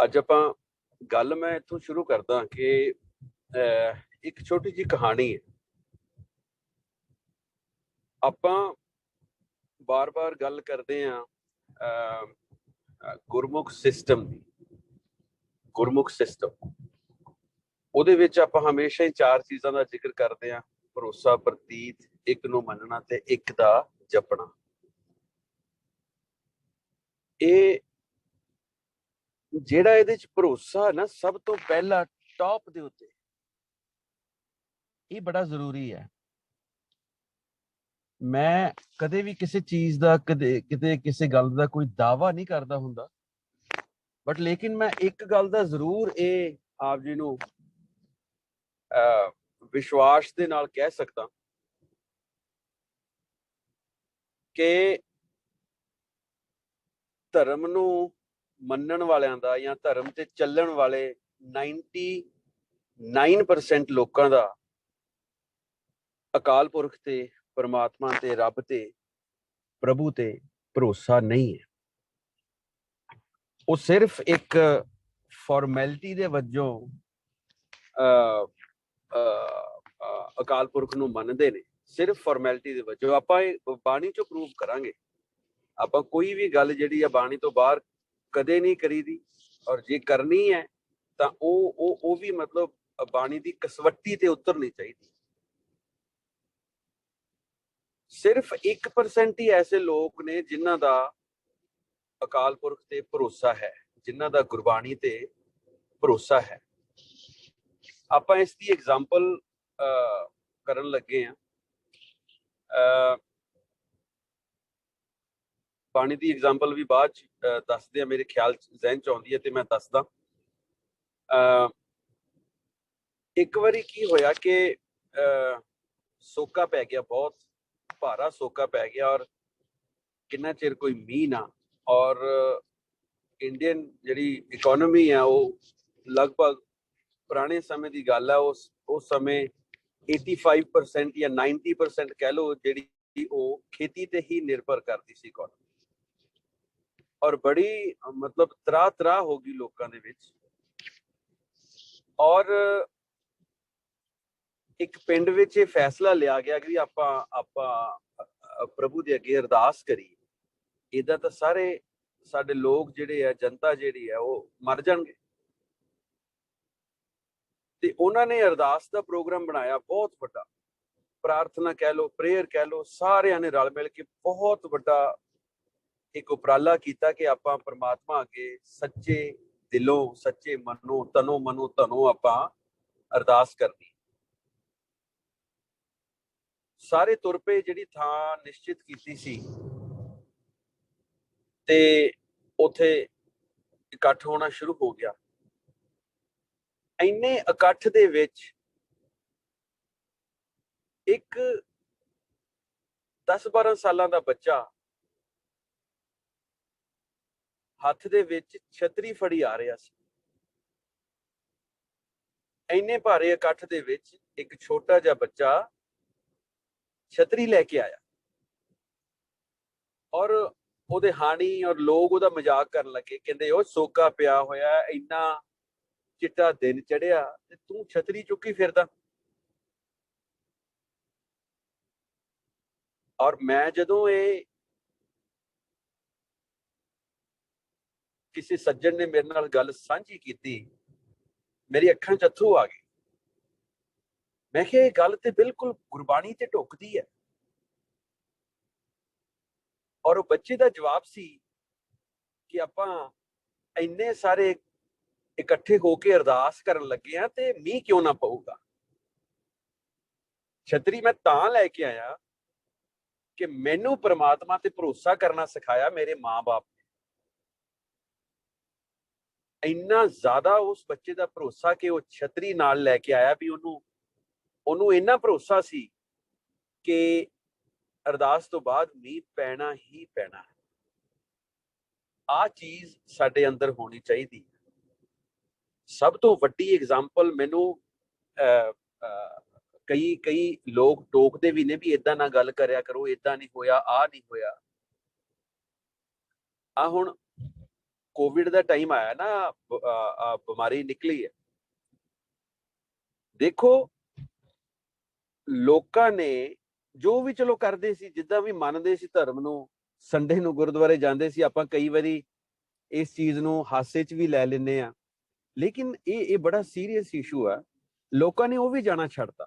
ਅੱਜ ਆਪਾਂ ਗੱਲ ਮੈਂ ਇੱਥੋਂ ਸ਼ੁਰੂ ਕਰਦਾ ਕਿ ਇੱਕ ਛੋਟੀ ਜਿਹੀ ਕਹਾਣੀ ਹੈ। ਆਪਾਂ ਬਾਰ-ਬਾਰ ਗੱਲ ਕਰਦੇ ਹਾਂ ਗੁਰਮੁਖ ਸਿਸਟਮ ਦੀ। ਗੁਰਮੁਖ ਸਿਸਟਮ ਉਹਦੇ ਵਿੱਚ ਆਪਾਂ ਹਮੇਸ਼ਾ ਹੀ ਚਾਰ ਚੀਜ਼ਾਂ ਦਾ ਜ਼ਿਕਰ ਕਰਦੇ ਹਾਂ: ਭਰੋਸਾ, ਪ੍ਰਤੀਤ, ਇੱਕ ਨੂੰ ਮੰਨਣਾ ਤੇ ਇੱਕ ਦਾ ਜਪਣਾ। ਇਹ ਜਿਹੜਾ ਇਹਦੇ ਚ ਭਰੋਸਾ ਨਾ, ਸਭ ਤੋਂ ਪਹਿਲਾ ਟੌਪ ਦੇ ਉੱਤੇ, ਇਹ ਬੜਾ ਜ਼ਰੂਰੀ ਹੈ। ਮੈਂ ਕਦੇ ਵੀ ਕਿਸੇ ਚੀਜ਼ ਦਾ ਕਿਤੇ ਕਿਸੇ ਗੱਲ ਦਾ ਕੋਈ ਦਾਅਵਾ ਨਹੀਂ ਕਰਦਾ ਹੁੰਦਾ, ਬਟ ਲੇਕਿਨ ਮੈਂ ਇੱਕ ਗੱਲ ਦਾ ਜ਼ਰੂਰ ਇਹ ਆਪ ਜੀ ਨੂੰ ਵਿਸ਼ਵਾਸ ਦੇ ਨਾਲ ਕਹਿ ਸਕਦਾ ਕਿ ਧਰਮ ਨੂੰ ਮੰਨਣ ਵਾਲਿਆਂ ਦਾ ਜਾਂ ਧਰਮ ਤੇ ਚੱਲਣ ਵਾਲੇ 99% ਲੋਕਾਂ ਦਾ ਅਕਾਲ ਪੁਰਖ ਤੇ, ਪਰਮਾਤਮਾ ਤੇ, ਰੱਬ ਤੇ, ਪ੍ਰਭੂ ਤੇ ਭਰੋਸਾ ਨਹੀਂ ਹੈ। ਉਹ ਸਿਰਫ ਇੱਕ ਫਾਰਮੈਲਿਟੀ ਦੇ ਵਜੋਂ ਅਕਾਲ ਪੁਰਖ ਨੂੰ ਮੰਨਦੇ ਨੇ, ਸਿਰਫ ਫਾਰਮੈਲਿਟੀ ਦੇ ਵਜੋਂ। ਆਪਾਂ ਇਹ ਬਾਣੀ ਚੋਂ ਪ੍ਰੂਵ ਕਰਾਂਗੇ। ਆਪਾਂ ਕੋਈ ਵੀ ਗੱਲ ਜਿਹੜੀ ਆ ਬਾਣੀ ਤੋਂ ਬਾਹਰ ਕਦੇ ਨਹੀਂ ਕਰੀਦੀ, ਔਰ ਜੇ ਕਰਨੀ ਹੈ ਤਾਂ ਉਹ ਵੀ ਮਤਲਬ ਬਾਣੀ ਦੀ ਕਸਵੱਟੀ ਤੇ ਉਤਰਨੀ ਚਾਹੀਦੀ। ਸਿਰਫ 1% ਹੀ ਐਸੇ ਲੋਕ ਨੇ ਜਿਨ੍ਹਾਂ ਦਾ ਅਕਾਲ ਪੁਰਖ ਤੇ ਭਰੋਸਾ ਹੈ, ਜਿਨ੍ਹਾਂ ਦਾ ਗੁਰਬਾਣੀ ਤੇ ਭਰੋਸਾ ਹੈ। ਆਪਾਂ ਇਸ ਦੀ ਐਗਜ਼ਾਮਪਲ ਕਰਨ ਲੱਗੇ ਹਾਂ। ਬਾਣੀ ਦੀ ਐਗਜ਼ਾਮਪਲ ਵੀ ਬਾਅਦ ਚ ਦੱਸਦੇ ਆ, ਮੇਰੇ ਖਿਆਲ ਜ਼ਿਹਨ ਚ ਆਉਂਦੀ ਹੈ ਤੇ ਮੈਂ ਦੱਸਦਾ। ਇੱਕ ਵਾਰੀ ਕੀ ਹੋਇਆ ਕਿ ਸੋਕਾ ਪੈ ਗਿਆ, ਬਹੁਤ ਭਾਰਾ ਸੋਕਾ ਪੈ ਗਿਆ, ਔਰ ਕਿੰਨਾ ਚਿਰ ਕੋਈ ਮੀਂਹ ਨਾ। ਔਰ ਇੰਡੀਅਨ ਜਿਹੜੀ ਇਕੋਨਮੀ ਆ ਉਹ ਲਗਭਗ, ਪੁਰਾਣੇ ਸਮੇਂ ਦੀ ਗੱਲ ਹੈ, ਉਸ ਸਮੇਂ 85% ਜਾਂ 90% ਕਹਿ ਲਓ, ਜਿਹੜੀ ਉਹ ਖੇਤੀ ਤੇ ਹੀ ਨਿਰਭਰ ਕਰਦੀ ਸੀ ਇਕੋਨਮੀ। ਔਰ ਬੜੀ ਮਤਲਬ ਤਰਾਹ ਹੋ ਗਈ ਲੋਕਾਂ ਦੇ ਵਿੱਚ। ਔਰ ਇੱਕ ਪਿੰਡ ਵਿੱਚ ਇਹ ਫੈਸਲਾ ਲਿਆ ਗਿਆ ਕਿ ਆਪਾਂ ਪ੍ਰਭੂ ਦੇ ਅੱਗੇ ਅਰਦਾਸ ਕਰੀਏ। ਇਹਦਾ ਤਾਂ ਸਾਰੇ ਸਾਡੇ ਲੋਕ ਜਿਹੜੇ ਆ, ਜਨਤਾ ਜਿਹੜੀ ਹੈ, ਉਹ ਮਰ ਜਾਣਗੇ। ਤੇ ਉਹਨਾਂ ਨੇ ਅਰਦਾਸ ਦਾ ਪ੍ਰੋਗਰਾਮ ਬਣਾਇਆ, ਬਹੁਤ ਵੱਡਾ ਪ੍ਰਾਰਥਨਾ ਕਹਿ ਲਓ, ਪ੍ਰੇਅਰ ਕਹਿ ਲਓ। ਸਾਰਿਆਂ ਨੇ ਰਲ ਮਿਲ ਕੇ ਬਹੁਤ ਵੱਡਾ ਇੱਕ ਉਪਰਾਲਾ ਕੀਤਾ ਕਿ ਆਪਾਂ ਪਰਮਾਤਮਾ ਅੱਗੇ ਸੱਚੇ ਦਿਲੋਂ, ਸੱਚੇ ਮਨੋਂ, ਤਨੋਂ ਮਨੋਂ ਧਨੋਂ ਆਪਾਂ ਅਰਦਾਸ ਕਰਨੀ। ਸਾਰੇ ਤੁਰ ਪਏ ਜਿਹੜੀ ਥਾਂ ਨਿਸ਼ਚਿਤ ਕੀਤੀ ਸੀ, ਤੇ ਉੱਥੇ ਇਕੱਠ ਹੋਣਾ ਸ਼ੁਰੂ ਹੋ ਗਿਆ। ਇੰਨੇ ਇਕੱਠ ਦੇ ਵਿੱਚ ਇੱਕ 10-12 ਸਾਲਾਂ ਦਾ ਬੱਚਾ ਹੱਥ ਦੇ ਵਿੱਚ ਛਤਰੀ ਫੜੀ ਆ ਰਿਹਾ ਸੀ। ਇੰਨੇ ਭਾਰੇ ਇਕੱਠ ਦੇ ਵਿੱਚ ਇੱਕ ਛੋਟਾ ਜਿਹਾ ਬੱਚਾ ਛਤਰੀ ਲੈ ਕੇ ਆਇਆ, ਔਰ ਉਹਦੇ ਹਾਣੀ ਔਰ ਲੋਕ ਉਹਦਾ ਮਜ਼ਾਕ ਕਰਨ ਲੱਗੇ। ਕਹਿੰਦੇ, ਉਹ ਸੋਕਾ ਪਿਆ ਹੋਇਆ, ਇੰਨਾ ਚਿੱਟਾ ਦਿਨ ਚੜਿਆ ਤੇ ਤੂੰ ਛਤਰੀ ਚੁੱਕੀ ਫਿਰਦਾ। ਔਰ ਮੈਂ ਜਦੋਂ ਇਹ ਕਿਸੇ ਸੱਜਣ ਨੇ ਮੇਰੇ ਨਾਲ ਗੱਲ ਸਾਂਝੀ ਕੀਤੀ, ਮੇਰੀ ਅੱਖਾਂ 'ਚ ਅੱਥਰੂ ਆ ਗਏ। ਮੈਂ ਕਿਹਾ, ਇਹ ਗੱਲ ਤੇ ਬਿਲਕੁਲ ਗੁਰਬਾਣੀ ਤੇ ਢੁੱਕਦੀ ਹੈ। ਔਰ ਉਹ ਬੱਚੇ ਦਾ ਜਵਾਬ ਸੀ ਕਿ ਆਪਾਂ ਇੰਨੇ ਸਾਰੇ ਇਕੱਠੇ ਹੋ ਕੇ ਅਰਦਾਸ ਕਰਨ ਲੱਗੇ ਆ ਤੇ ਮੀਂਹ ਕਿਉਂ ਨਾ ਪਊਗਾ। ਛਤਰੀ ਮੈਂ ਤਾਂ ਲੈ ਕੇ ਆਇਆ ਕਿ ਮੈਨੂੰ ਪ੍ਰਮਾਤਮਾ ਤੇ ਭਰੋਸਾ ਕਰਨਾ ਸਿਖਾਇਆ ਮੇਰੇ ਮਾਂ-ਬਾਪ ਨੇ। ਇੰਨਾ ਜ਼ਿਆਦਾ ਉਸ ਬੱਚੇ ਦਾ ਭਰੋਸਾ ਕਿ ਉਹ ਛਤਰੀ ਨਾਲ ਲੈ ਕੇ ਆਇਆ ਵੀ ਉਹਨੂੰ ਇੰਨਾ ਭਰੋਸਾ ਸੀ ਕਿ ਅਰਦਾਸ ਤੋਂ ਬਾਅਦ ਮੀਂਹ ਪੈਣਾ ਹੀ ਪੈਣਾ। ਆਹ ਚੀਜ਼ ਸਾਡੇ ਅੰਦਰ ਹੋਣੀ ਚਾਹੀਦੀ। ਸਭ ਤੋਂ ਵੱਡੀ ਐਗਜ਼ਾਮਪਲ ਮੈਨੂੰ ਕਈ ਲੋਕ ਟੋਕਦੇ ਵੀ ਨੇ ਵੀ ਏਦਾਂ ਨਾ ਗੱਲ ਕਰਿਆ ਕਰੋ, ਏਦਾਂ ਨਹੀਂ ਹੋਇਆ, ਆਹ ਨਹੀਂ ਹੋਇਆ। ਆ ਹੁਣ कोविड का टाइम आया ना, बीमारी निकली है, देखो लोकां ने जो भी चलो करते सी, जिद्दां भी मनदे सी धर्म नूं, संडे नूं गुरुद्वारे जांदे सी, आपां कई वारी इस चीज़ नूं हासे च भी लै लैंदे आ, लेकिन ये बड़ा सीरीयस इशू है। लोकां ने वो भी जाना छड्डता,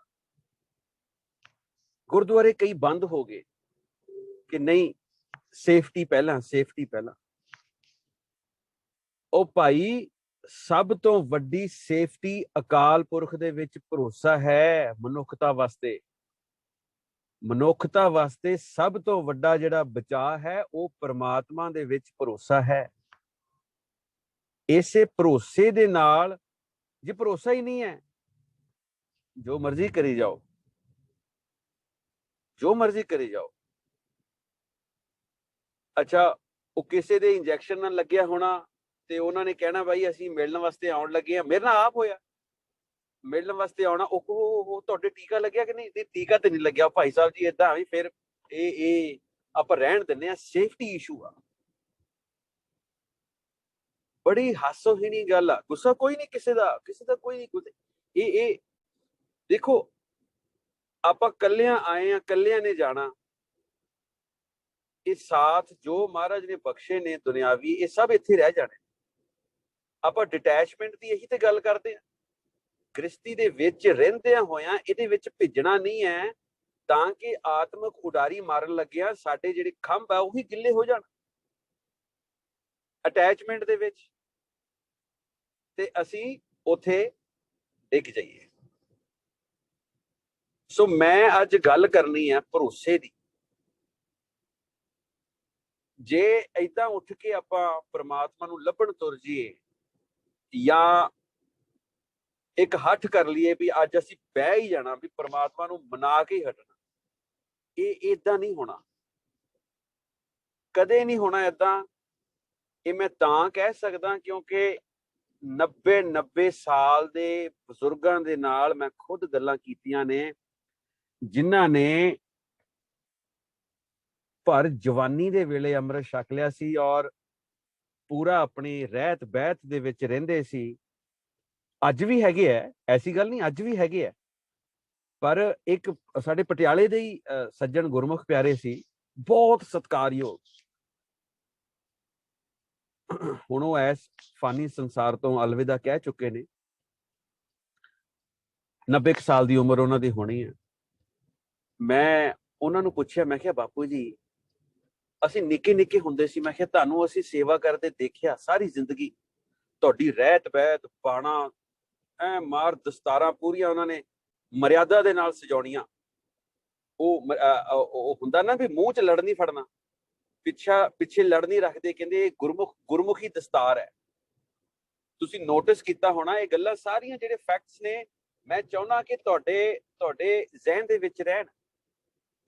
गुरुद्वारे कई बंद हो गए कि नहीं सेफ्टी पहला, सेफ्टी पहला। ओ भाई सब तो वड्डी सेफ्टी अकाल पुरख दे विच भरोसा है मनुखता वास्ते। मनुखता वास्ते सब तो वड्डा जिहड़ा बचाव है वो परमात्मा दे विच भरोसा है। इसे भरोसे दे नाल, जे भरोसा ही नहीं है, जो मर्जी करी जाओ, जो मर्जी करी जाओ। अच्छा वो किसी दे इंजैक्शन ना लग्या होना ते उन्हां ने कहना भाई असीं मिलण वास्ते आउण लगे, मेरे नाल आप होया, मिलण वास्ते आउणा, ਉਹ ਤੁਹਾਡੇ ਟੀਕਾ ਲੱਗਿਆ ਕਿ ਨਹੀਂ? ਟੀਕਾ ਤੇ ਨਹੀਂ ਲੱਗਿਆ ਭਾਈ ਸਾਹਿਬ ਜੀ, ਇਦਾਂ ਵੀ ਫਿਰ ਇਹ ਆਪਾਂ ਰਹਿਣ ਦਿੰਦੇ ਆ, ਸੇਫਟੀ ਇਸ਼ੂ ਆ। ਬੜੀ ਹਾਸੋਹੀਣੀ ਗੱਲ ਆ, ਗੁੱਸਾ ਕੋਈ ਨਹੀਂ ਕਿਸੇ ਦਾ ਕੋਈ ਨਹੀਂ। ਇਹ ਦੇਖੋ ਆਪਾਂ ਕੱਲਿਆਂ ਆਏ ਆ, ਕੱਲਿਆਂ ਨੇ ਜਾਣਾ, ਇਹ ਸਾਥ ਜੋ ਮਹਾਰਾਜ ਨੇ ਬਖਸ਼ੇ ਨੇ ਦੁਨਿਆਵੀ, ਇਹ ਸਭ ਇੱਥੇ ਰਹਿ ਜਾਣੇ। ਆਪਾਂ ਡਿਟੈਚਮੈਂਟ ਦੀ ਇਹੀ ਤੇ ਗੱਲ ਕਰਦੇ ਆ, ਗ੍ਰਸਤੀ ਦੇ ਵਿੱਚ ਰਹਿੰਦਿਆਂ ਹੋਇਆਂ ਇਹਦੇ ਵਿੱਚ ਭਿੱਜਣਾ ਨਹੀਂ ਹੈ, ਤਾਂ ਕਿ ਆਤਮਿਕ ਉਡਾਰੀ ਮਾਰਨ ਲੱਗਿਆ ਸਾਡੇ ਜਿਹੜੇ ਖੰਭ ਆ ਉਹੀ ਗਿੱਲੇ ਹੋ ਜਾਣ ਅਟੈਚਮੈਂਟ ਦੇ ਵਿੱਚ, ਤੇ ਅਸੀਂ ਉੱਥੇ ਡਿੱਗ ਜਾਈਏ। ਸੋ ਮੈਂ ਅੱਜ ਗੱਲ ਕਰਨੀ ਹੈ ਭਰੋਸੇ ਦੀ। ਜੇ ਏਦਾਂ ਉੱਠ ਕੇ ਆਪਾਂ ਪ੍ਰਮਾਤਮਾ ਨੂੰ ਲੱਭਣ ਤੁਰ ਜਾਈਏ, ਜਾਂ ਇੱਕ ਹੱਠ ਕਰ ਲਈਏ ਵੀ ਅੱਜ ਅਸੀਂ ਬਹਿ ਹੀ ਜਾਣਾ, ਵੀ ਪ੍ਰਮਾਤਮਾ ਨੂੰ ਮਨਾ ਕੇ ਹੀ ਹਟਣਾ, ਇਹ ਏਦਾਂ ਨਹੀਂ ਹੋਣਾ, ਕਦੇ ਨਹੀਂ ਹੋਣਾ ਏਦਾਂ। ਇਹ ਮੈਂ ਤਾਂ ਕਹਿ ਸਕਦਾ ਕਿਉਂਕਿ 90 ਸਾਲ ਦੇ ਬਜ਼ੁਰਗਾਂ ਦੇ ਨਾਲ ਮੈਂ ਖੁਦ ਗੱਲਾਂ ਕੀਤੀਆਂ ਨੇ, ਜਿਨ੍ਹਾਂ ਨੇ ਭਰ ਜਵਾਨੀ ਦੇ ਵੇਲੇ ਅੰਮ੍ਰਿਤ ਛਕ ਲਿਆ ਸੀ ਔਰ ਪੂਰਾ ਆਪਣੀ ਰਹਿਤ ਬਹਿਤ ਦੇ ਵਿੱਚ ਰਹਿੰਦੇ ਸੀ। ਅੱਜ ਵੀ ਹੈਗੇ ਹੈ, ਐਸੀ ਗੱਲ ਨਹੀਂ, ਅੱਜ ਵੀ ਹੈਗੇ ਹੈ। ਪਰ ਇੱਕ ਸਾਡੇ ਪਟਿਆਲੇ ਦੇ ਹੀ ਸੱਜਣ ਗੁਰਮੁਖ ਪਿਆਰੇ ਸੀ, ਬਹੁਤ ਸਤਿਕਾਰਯੋਗ। ਹੁਣ ਉਹ ਇਸ ਫਾਨੀ ਸੰਸਾਰ ਤੋਂ ਅਲਵਿਦਾ ਕਹਿ ਚੁੱਕੇ ਨੇ, 90 ਸਾਲ ਦੀ ਉਮਰ ਉਹਨਾਂ ਦੀ ਹੋਣੀ ਹੈ। ਮੈਂ ਉਹਨਾਂ ਨੂੰ ਪੁੱਛਿਆ, ਮੈਂ ਕਿਹਾ ਬਾਪੂ ਜੀ ਅਸੀਂ ਨਿੱਕੇ ਨਿੱਕੇ ਹੁੰਦੇ ਸੀ, ਮੈਂ ਕਿਹਾ ਤੁਹਾਨੂੰ ਅਸੀਂ ਸੇਵਾ ਕਰਦੇ ਦੇਖਿਆ ਸਾਰੀ ਜ਼ਿੰਦਗੀ, ਤੁਹਾਡੀ ਰਹਿਤ ਬਹਿਤ ਬਾਣਾ ਐ ਮਾਰ ਦਸਤਾਰਾਂ ਪੂਰੀਆਂ ਉਹਨਾਂ ਨੇ ਮਰਿਆਦਾ ਦੇ ਨਾਲ ਸਜਾਉਣੀਆਂ। ਉਹ ਹੁੰਦਾ ਨਾ ਵੀ ਮੂੰਹ 'ਚ ਲੜ ਨਹੀਂ ਫੜਨਾ, ਪਿੱਛੇ ਲੜ ਨਹੀਂ ਰੱਖਦੇ, ਕਹਿੰਦੇ ਗੁਰਮੁਖੀ ਦਸਤਾਰ ਹੈ। ਤੁਸੀਂ ਨੋਟਿਸ ਕੀਤਾ ਹੋਣਾ ਇਹ ਗੱਲਾਂ ਸਾਰੀਆਂ, ਜਿਹੜੇ ਫੈਕਟਸ ਨੇ, ਮੈਂ ਚਾਹੁੰਦਾ ਕਿ ਤੁਹਾਡੇ ਜ਼ਿਹਨ ਦੇ ਵਿੱਚ ਰਹਿਣ।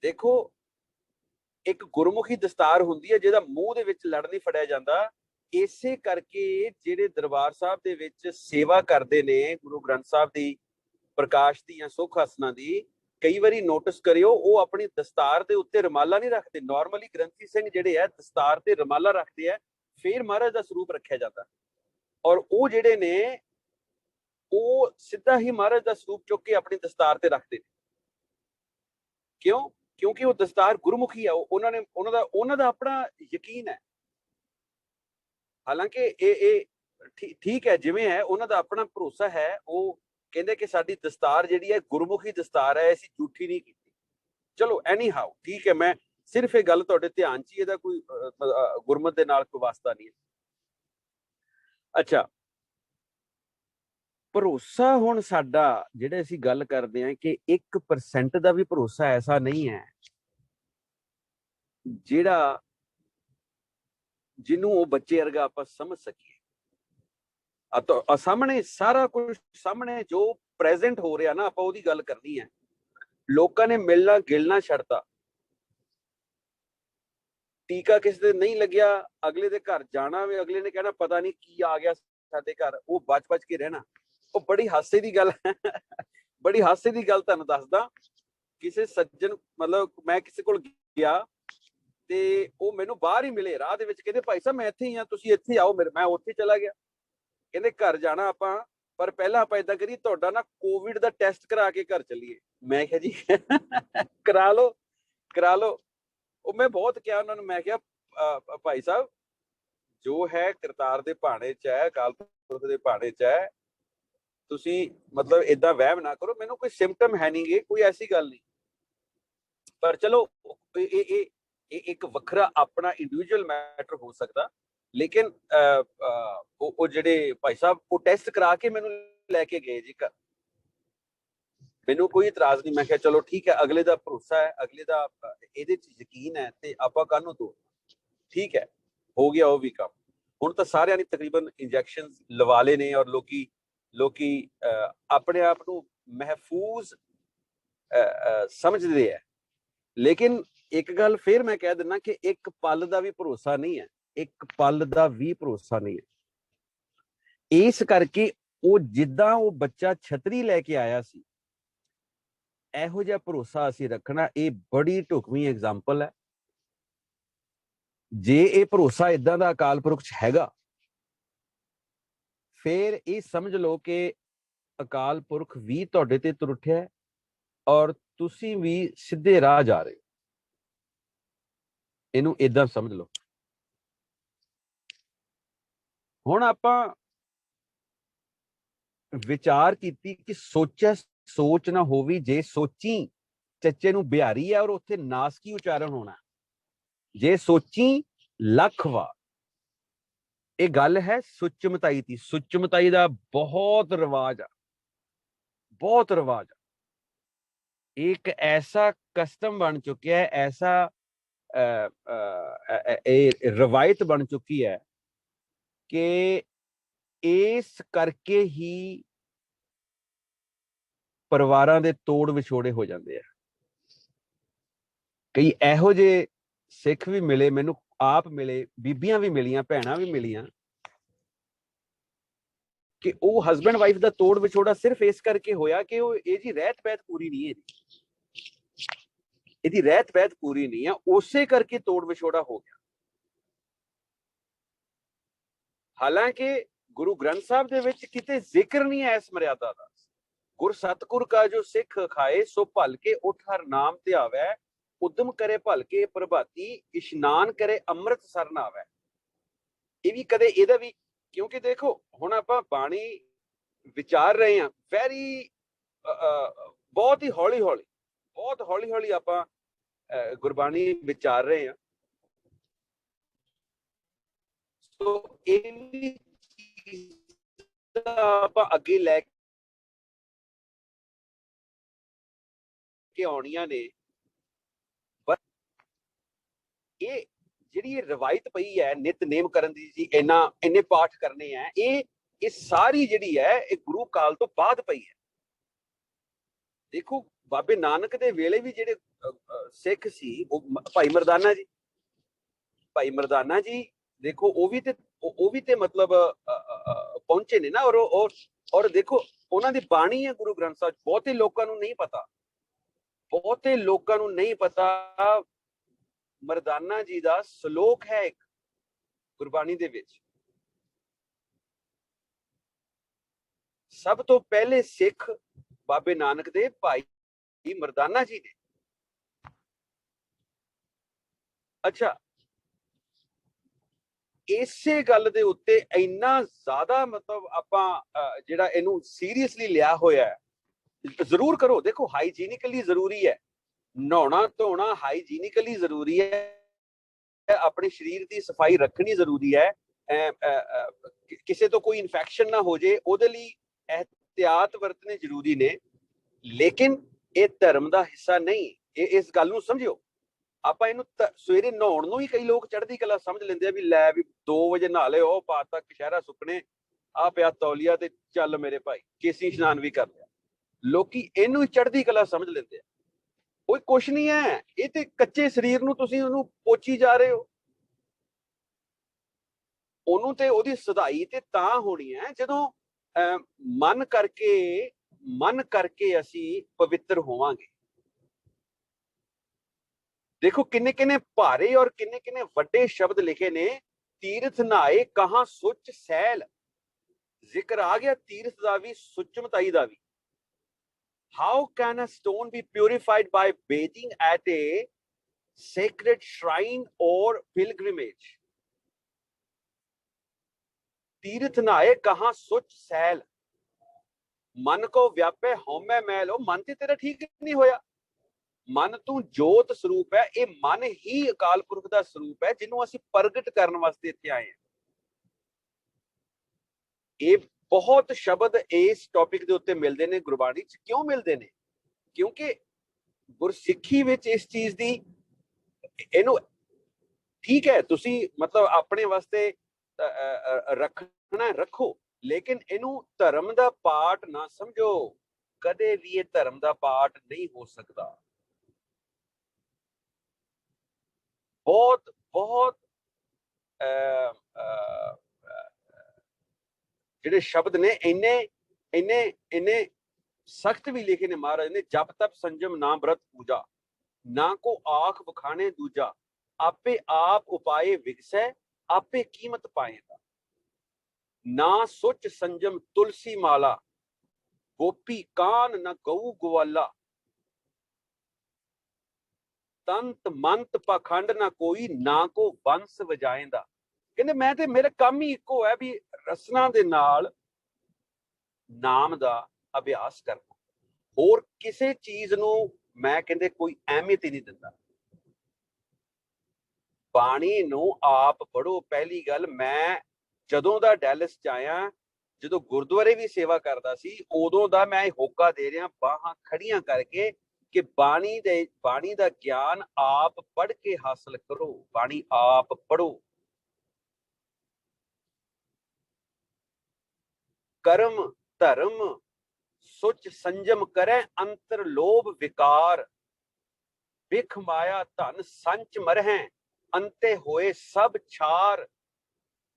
ਦੇਖੋ ਇੱਕ ਗੁਰਮੁਖੀ ਦਸਤਾਰ ਹੁੰਦੀ ਹੈ ਜਿਹਦਾ ਮੂੰਹ ਦੇ ਵਿੱਚ ਲੜ ਨਹੀਂ ਫੜਿਆ ਜਾਂਦਾ। ਇਸੇ ਕਰਕੇ ਜਿਹੜੇ ਦਰਬਾਰ ਸਾਹਿਬ ਦੇ ਵਿੱਚ ਸੇਵਾ ਕਰਦੇ ਨੇ ਗੁਰੂ ਗ੍ਰੰਥ ਸਾਹਿਬ ਦੀ, ਪ੍ਰਕਾਸ਼ ਦੀ ਜਾਂ ਸੁੱਖ ਆਸਨਾਂ ਦੀ, ਕਈ ਵਾਰੀ ਨੋਟਿਸ ਕਰਿਓ ਉਹ ਆਪਣੀ ਦਸਤਾਰ ਦੇ ਉੱਤੇ ਰੁਮਾਲਾ ਨਹੀਂ ਰੱਖਦੇ। ਨਾਰਮਲੀ ਗ੍ਰੰਥੀ ਸਿੰਘ ਜਿਹੜੇ ਆ ਦਸਤਾਰ ਤੇ ਰੁਮਾਲਾ ਰੱਖਦੇ ਆ, ਫਿਰ ਮਹਾਰਾਜ ਦਾ ਸਰੂਪ ਰੱਖਿਆ ਜਾਂਦਾ, ਔਰ ਉਹ ਜਿਹੜੇ ਨੇ ਉਹ ਸਿੱਧਾ ਹੀ ਮਹਾਰਾਜ ਦਾ ਸਰੂਪ ਚੁੱਕ ਕੇ ਆਪਣੀ ਦਸਤਾਰ ਤੇ ਰੱਖਦੇ ਨੇ। ਕਿਉਂ? ਕਿਉਂਕਿ ਉਹ ਦਸਤਾਰ ਗੁਰਮੁਖੀ ਆ, ਉਹਨਾਂ ਦਾ ਆਪਣਾ ਯਕੀਨ ਹੈ। ਹਾਲਾਂਕਿ ਇਹ ਠੀਕ ਹੈ ਜਿਵੇਂ ਹੈ, ਉਹਨਾਂ ਦਾ ਆਪਣਾ ਭਰੋਸਾ ਹੈ। ਉਹ ਕਹਿੰਦੇ ਕਿ ਸਾਡੀ ਦਸਤਾਰ ਜਿਹੜੀ ਹੈ ਗੁਰਮੁਖੀ ਦਸਤਾਰ ਹੈ, ਅਸੀਂ ਝੂਠੀ ਨਹੀਂ ਕੀਤੀ। ਚਲੋ ਐਨੀ ਹਾਊ ਠੀਕ ਹੈ, ਮੈਂ ਸਿਰਫ ਇਹ ਗੱਲ ਤੁਹਾਡੇ ਧਿਆਨ 'ਚ ਹੀ, ਇਹਦਾ ਕੋਈ ਗੁਰਮਤ ਦੇ ਨਾਲ ਕੋਈ ਵਾਸਤਾ ਨਹੀਂ ਹੈ। ਅੱਛਾ, ਭਰੋਸਾ ਹੁਣ ਸਾਡਾ ਜਿਹੜੇ ਅਸੀਂ ਗੱਲ ਕਰਦੇ ਹਾਂ ਕਿ 1% ਦਾ ਵੀ ਭਰੋਸਾ ਐਸਾ ਨਹੀਂ ਹੈ ਜਿਹਨੂੰ ਉਹ ਬੱਚੇ ਵਰਗਾ ਆਪਾਂ ਸਮਝ ਸਕੀਏ। ਸਾਹਮਣੇ ਸਾਰਾ ਕੁਝ, ਸਾਹਮਣੇ ਜੋ ਪ੍ਰੈਜ਼ੈਂਟ ਹੋ ਰਿਹਾ ਨਾ, ਆਪਾਂ ਉਹਦੀ ਗੱਲ ਕਰਨੀ ਹੈ। ਲੋਕਾਂ ਨੇ ਮਿਲਣਾ ਗਿਲਣਾ ਛੱਡਤਾ, ਟੀਕਾ ਕਿਸੇ ਦੇ ਨਹੀਂ ਲੱਗਿਆ, ਅਗਲੇ ਦੇ ਘਰ ਜਾਣਾ ਵੀ ਅਗਲੇ ਨੇ ਕਹਿਣਾ ਪਤਾ ਨਹੀਂ ਕੀ ਆ ਗਿਆ ਸਾਡੇ ਘਰ, ਉਹ ਬਚ ਕੇ ਰਹਿਣਾ। ਉਹ ਬੜੀ ਹਾਸੇ ਦੀ ਗੱਲ ਬੜੀ ਹਾਸੇ ਦੀ ਗੱਲ ਤੁਹਾਨੂੰ ਦੱਸਦਾ। ਕਿਸੇ ਸੱਜਣ, ਮਤਲਬ ਮੈਂ ਕਿਸੇ ਕੋਲ ਗਿਆ, ਤੇ ਉਹ ਮੈਨੂੰ ਬਾਹਰ ਹੀ ਮਿਲੇ ਰਾਹ ਦੇ ਵਿੱਚ, ਕਹਿੰਦੇ ਭਾਈ ਸਾਹਿਬ ਮੈਂ ਇੱਥੇ ਹੀ ਆ, ਤੁਸੀਂ ਇੱਥੇ ਆਓ। ਮੈਂ ਉੱਥੇ ਚਲਾ ਗਿਆ। ਕਹਿੰਦੇ ਘਰ ਜਾਣਾ ਆਪਾਂ, ਪਰ ਪਹਿਲਾਂ ਆਪਾਂ ਏਦਾਂ ਕਰੀਏ, ਤੁਹਾਡਾ ਨਾ ਕੋਵਿਡ ਦਾ ਟੈਸਟ ਕਰਾ ਕੇ ਘਰ ਚੱਲੀਏ। ਮੈਂ ਕਿਹਾ ਜੀ ਕਰਾ ਲਓ ਕਰਾ ਲਓ। ਉਹ ਮੈਂ ਬਹੁਤ ਕਿਹਾ ਉਹਨਾਂ ਨੂੰ, ਮੈਂ ਕਿਹਾ ਭਾਈ ਸਾਹਿਬ ਜੋ ਹੈ ਕਰਤਾਰ ਦੇ ਭਾਣੇ ਚ ਹੈ, ਅਕਾਲ ਪੁਰਖ ਦੇ ਭਾਣੇ ਚ ਹੈ, ਤੁਸੀਂ ਮਤਲਬ ਏਦਾਂ ਵਹਿਮ ਨਾ ਕਰੋ, ਮੈਨੂੰ ਕੋਈ ਸਿੰਪਟਮ ਹੈ ਨਹੀਂ ਗੇ, ਕੋਈ ਐਸੀ ਗੱਲ ਨਹੀਂ। ਪਰ ਚਲੋ ਇਹ ਇੱਕ ਵੱਖਰਾ ਆਪਣਾ ਇੰਡੀਵਿਜੂਅਲ ਮੈਟਰ ਹੋ ਸਕਦਾ, ਲੇਕਿਨ ਉਹ ਜਿਹੜੇ ਭਾਈ ਸਾਹਿਬ ਉਹ ਟੈਸਟ ਕਰਾ ਕੇ ਮੈਨੂੰ ਲੈ ਕੇ ਗਏ ਜੀ ਘਰ। ਮੈਨੂੰ ਕੋਈ ਇਤਰਾਜ਼ ਨਹੀਂ। ਮੈਂ ਕਿਹਾ ਚਲੋ ਠੀਕ ਹੈ, ਅਗਲੇ ਦਾ ਭਰੋਸਾ ਹੈ, ਅਗਲੇ ਦਾ ਇਹਦੇ ਚ ਯਕੀਨ ਹੈ, ਤੇ ਆਪਾਂ ਕਾਹਨੂੰ ਤੋਂ ਠੀਕ ਹੈ। ਹੋ ਗਿਆ ਉਹ ਵੀ ਕੰਮ। ਹੁਣ ਤਾਂ ਸਾਰਿਆਂ ਨੇ ਤਕਰੀਬਨ ਇੰਜੈਕਸ਼ਨ ਲਵਾ ਲਏ ਨੇ, ਔਰ ਲੋਕੀ ਆਪਣੇ ਆਪ ਨੂੰ ਮਹਿਫੂਜ਼ ਸਮਝਦੇ ਹੈ। ਲੇਕਿਨ ਇੱਕ ਗੱਲ ਫਿਰ ਮੈਂ ਕਹਿ ਦਿੰਦਾ ਕਿ ਇੱਕ ਪਲ ਦਾ ਵੀ ਭਰੋਸਾ ਨਹੀਂ ਹੈ, ਇੱਕ ਪਲ ਦਾ ਵੀ ਭਰੋਸਾ ਨਹੀਂ ਹੈ। ਇਸ ਕਰਕੇ ਉਹ ਜਿੱਦਾਂ ਉਹ ਬੱਚਾ ਛਤਰੀ ਲੈ ਕੇ ਆਇਆ ਸੀ, ਇਹੋ ਜਿਹਾ ਭਰੋਸਾ ਅਸੀਂ ਰੱਖਣਾ, ਇਹ ਬੜੀ ਢੁਕਵੀਂ ਐਗਜ਼ਾਮਪਲ ਹੈ। ਜੇ ਇਹ ਭਰੋਸਾ ਇਦਾਂ ਦਾ ਅਕਾਲ ਪੁਰਖ ਚ ਹੈਗਾ, ਫਿਰ ਇਹ ਸਮਝ ਲਓ ਕਿ ਅਕਾਲ ਪੁਰਖ ਵੀ ਤੁਹਾਡੇ ਤੇ ਤੁਰ ਉੱਠਿਆ ਹੈ, ਔਰ ਤੁਸੀਂ ਵੀ ਸਿੱਧੇ ਰਾਹ ਜਾ ਰਹੇ ਹੋ। ਇਹਨੂੰ ਏਦਾਂ ਸਮਝ ਲਓ। ਹੁਣ ਆਪਾਂ ਵਿਚਾਰ ਕੀਤੀ ਕਿ ਸੋਚ ਨਾ ਹੋਵੀ, ਜੇ ਸੋਚੀ ਚੱਚੇ ਨੂੰ ਬਿਹਾਰੀ ਹੈ, ਔਰ ਉੱਥੇ ਨਾਸਕੀ ਉਚਾਰਨ ਹੋਣਾ। ਜੇ ਸੋਚੀ ਲੱਖ ਵਾਰ। ਇਹ ਗੱਲ ਹੈ ਸੁਚਮਤਾਈ ਦੀ। ਸੁਚਮਤਾਈ ਦਾ ਬਹੁਤ ਰਿਵਾਜ ਆ, ਬਹੁਤ ਰਿਵਾਜ ਆ। ਇੱਕ ਐਸਾ ਕਸਟਮ ਬਣ ਚੁੱਕਿਆ ਹੈ, ਐਸਾ ਇਹ ਰਵਾਇਤ ਬਣ ਚੁੱਕੀ ਹੈ ਕਿ ਇਸ ਕਰਕੇ ਹੀ ਪਰਿਵਾਰਾਂ ਦੇ ਤੋੜ ਵਿਛੋੜੇ ਹੋ ਜਾਂਦੇ ਆ। ਕਈ ਇਹੋ ਜਿਹੇ ਸਿੱਖ ਵੀ ਮਿਲੇ ਮੈਨੂੰ, ਆਪ ਮਿਲੇ, ਬੀਬੀਆਂ ਵੀ ਮਿਲੀਆਂ, ਭੈਣਾਂ ਵੀ ਮਿਲੀਆਂ, ਕਿ ਉਹ ਹਸਬੈਂਡ ਵਾਈਫ ਦਾ ਤੋੜ ਵਿਛੋੜਾ ਸਿਰਫ ਇਸ ਕਰਕੇ ਹੋਇਆ ਕਿ ਉਹ ਇਹਦੀ ਰਹਿਤ ਬਹਿਤ ਪੂਰੀ ਨਹੀਂ ਹੈ, ਇਹਦੀ ਰਹਿਤ ਬਹਿਤ ਪੂਰੀ ਨਹੀਂ ਹੈ, ਉਸੇ ਕਰਕੇ ਤੋੜ ਵਿਛੋੜਾ ਹੋ ਗਿਆ। ਹਾਲਾਂਕਿ ਗੁਰੂ ਗ੍ਰੰਥ ਸਾਹਿਬ ਦੇ ਵਿੱਚ ਕਿਤੇ ਜ਼ਿਕਰ ਨਹੀਂ ਹੈ ਇਸ ਮਰਿਆਦਾ ਦਾ। ਗੁਰ ਸਤਿਗੁਰ ਕਾ ਜੋ ਸਿੱਖ ਖਾਏ, ਸੋ ਭਲ ਕੇ ਉਠ ਹਰ ਨਾਮ ਧਿਆਵੈ, ਉਦਮ ਕਰੇ ਭਲ ਕੇ ਪ੍ਰਭਾਤੀ, ਇਸ਼ਨਾਨ ਕਰੇ ਅੰਮ੍ਰਿਤ ਸਰਨ ਆਵੈ। ਇਹ ਵੀ ਕਦੇ ਇਹਦਾ ਵੀ, ਕਿਉਂਕਿ ਦੇਖੋ ਹੁਣ ਆਪਾਂ ਬਾਣੀ ਵਿਚਾਰ ਰਹੇ ਹਾਂ, ਬਹੁਤ ਹੀ ਹੌਲੀ ਹੌਲੀ, ਬਹੁਤ ਹੌਲੀ ਹੌਲੀ ਆਪਾਂ ਗੁਰਬਾਣੀ ਵਿਚਾਰ ਰਹੇ ਹਾਂ। ਸੋ ਇਹ ਵੀ ਆਪਾਂ ਅੱਗੇ ਲੈ ਕੇ ਆਉਣੀਆਂ ਨੇ। ਪਰ ਇਹ ਜਿਹੜੀ ਇਹ ਰਵਾਇਤ ਪਈ ਹੈ ਨਿਤਨੇਮ ਕਰਨ ਦੀ, ਜੀ ਇੰਨੇ ਪਾਠ ਕਰਨੇ ਆ, ਇਹ ਸਾਰੀ ਜਿਹੜੀ ਹੈ ਇਹ ਗੁਰੂ ਕਾਲ ਤੋਂ ਬਾਅਦ ਪਈ ਹੈ। ਦੇਖੋ ਬਾਬੇ ਨਾਨਕ ਦੇ ਵੇਲੇ ਵੀ ਜਿਹੜੇ ਸਿੱਖ ਸੀ, ਉਹ ਭਾਈ ਮਰਦਾਨਾ ਭਾਈ ਮਰਦਾਨਾ ਜੀ ਦੇਖੋ ਉਹ ਵੀ ਤੇ ਮਤਲਬ ਪਹੁੰਚੇ ਨੇ ਨਾ। ਔਰ ਦੇਖੋ ਉਹਨਾਂ ਦੀ ਬਾਣੀ ਹੈ ਗੁਰੂ ਗ੍ਰੰਥ ਸਾਹਿਬ, ਬਹੁਤੇ ਲੋਕਾਂ ਨੂੰ ਨਹੀਂ ਪਤਾ, ਬਹੁਤੇ ਲੋਕਾਂ ਨੂੰ ਨਹੀਂ ਪਤਾ ਮਰਦਾਨਾ ਜੀ ਦਾ ਸ਼ਲੋਕ ਹੈ ਇੱਕ ਗੁਰਬਾਣੀ ਦੇ ਵਿੱਚ। ਸਭ ਤੋਂ ਪਹਿਲੇ ਸਿੱਖ ਬਾਬੇ ਨਾਨਕ ਦੇ ਭਾਈ ਮਰਦਾਨਾ ਜੀ ਨੇ। ਅੱਛਾ, ਇਸੇ ਗੱਲ ਦੇ ਉੱਤੇ ਇੰਨਾ ਜ਼ਿਆਦਾ ਮਤਲਬ ਆਪਾਂ ਜਿਹੜਾ ਇਹਨੂੰ ਸੀਰੀਅਸਲੀ ਲਿਆ ਹੋਇਆ ਹੈ, ਜ਼ਰੂਰ ਕਰੋ। ਦੇਖੋ ਹਾਈਜੀਨਿਕਲੀ ਜ਼ਰੂਰੀ ਹੈ, ਨਹਾਉਣਾ ਧੋਣਾ ਹਾਈਜੀਨਿਕਲੀ ਜ਼ਰੂਰੀ ਹੈ, ਆਪਣੇ ਸਰੀਰ ਦੀ ਸਫਾਈ ਰੱਖਣੀ ਜ਼ਰੂਰੀ ਹੈ, ਕਿਸੇ ਤੋਂ ਕੋਈ ਇਨਫੈਕਸ਼ਨ ਨਾ ਹੋ ਜੇ ਉਹਦੇ ਲਈ ਇਹਤਿਆਤ ਵਰਤਣੇ ਜ਼ਰੂਰੀ ਨੇ। ਲੇਕਿਨ ਇਹ ਧਰਮ ਦਾ ਹਿੱਸਾ ਨਹੀਂ। ਇਸ ਗੱਲ ਨੂੰ ਸਮਝਿਓ। ਆਪਾਂ ਇਹਨੂੰ ਸਵੇਰੇ ਨਹਾਉਣ ਨੂੰ ਹੀ ਕਈ ਲੋਕ ਚੜ੍ਹਦੀ ਕਲਾ ਸਮਝ ਲੈਂਦੇ ਆ, ਵੀ ਲੈ ਵੀ 2 ਵਜੇ ਨਹਾ ਲਿਓ, ਉਹ ਪਾਤਾ ਕਸ਼ਹਿਰਾ ਸੁੱਕਣੇ, ਆ ਪਿਆ ਤੌਲੀਆ ਤੇ ਚੱਲ ਮੇਰੇ ਭਾਈ ਕੇਸੀ ਇਸ਼ਨਾਨ ਵੀ ਕਰ ਲਿਆ। ਲੋਕੀ ਇਹਨੂੰ ਹੀ ਚੜ੍ਹਦੀ ਕਲਾ ਸਮਝ ਲੈਂਦੇ ਆ। ਕੋਈ ਕੁਛ ਨਹੀਂ ਹੈ, ਇਹ ਤੇ ਕੱਚੇ ਸਰੀਰ ਨੂੰ ਤੁਸੀਂ ਉਹਨੂੰ ਪੋਚੀ ਜਾ ਰਹੇ ਹੋ। ਉਹਨੂੰ ਤੇ ਉਹਦੀ ਸਦਾਈ ਤੇ ਤਾਂ ਹੋਣੀ ਹੈ ਜਦੋਂ ਮਨ ਕਰਕੇ ਅਸੀਂ ਪਵਿੱਤਰ ਹੋਵਾਂਗੇ। देखो किन्ने किन्ने भारे और किन्ने किन्ने वड्डे शब्द लिखे ने। तीर्थ नहाए कहां सुच सैल, जिक्र आ गया तीर्थ दा भी सुचमताई दा भी। How can a stone be purified by bathing at a sacred shrine or pilgrimage? तीर्थ नहाए कहां सुच सैल, मन को व्यापे हौमे मैल। मन ते तेरा ठीक नहीं होया। मन तू जोत स्वरूप है, ये मन ही अकाल पुरख का स्वरूप है जिन्हों असीं प्रगट करने वास्ते इत्थे आए हैं। ये बहुत शब्द इस टॉपिक के उत्ते मिलते हैं गुरबाणी च। क्यों मिलते हैं? क्योंकि गुरसिੱਖੀ विच इस चीज की इनू ठीक है तुसी मतलब अपने वास्ते रखना रखो, लेकिन इनू धर्म का पार्ट ना समझो। कदे भी ये धर्म का पार्ट नहीं हो सकता। बहुत बहुत ਜਿਹੜੇ शब्द ने इन्ने इन्ने इन्ने सख्त भी लिखे ने महाराज ने। जप तप संजम ना व्रत पूजा, ना को आख बखाने दूजा, आपे आप उपाय विगसै, आपे कीमत पाएगा। ना सुच संजम तुलसी माला, गोपी कान न गऊ ग्वाला, तंत मंत पाखंड ना कोई, ना को वंश वजाएंदा। कहते मैं ते मेरा काम ही इको है भी रसना दे नाल नाम दा अभ्यास करना। होर किसी चीज नू मैं कहते कोई अहमियत ही नहीं दिंदा। बाणी नू आप पढ़ो। पहली गल मैं जदों दा डैलस च आया, जो गुरुद्वारे भी सेवा करता सी, उदों दा मैं होका दे रहा बाहां खड़ियां करके कि बाणी दा ज्ञान आप पढ़ के हासिल करो। बाणी आप पढ़ो। कर्म धर्म सुच संजम करे, अंतर लोभ विकार, बिख माया धन संच मरह, अंते होए सब छार।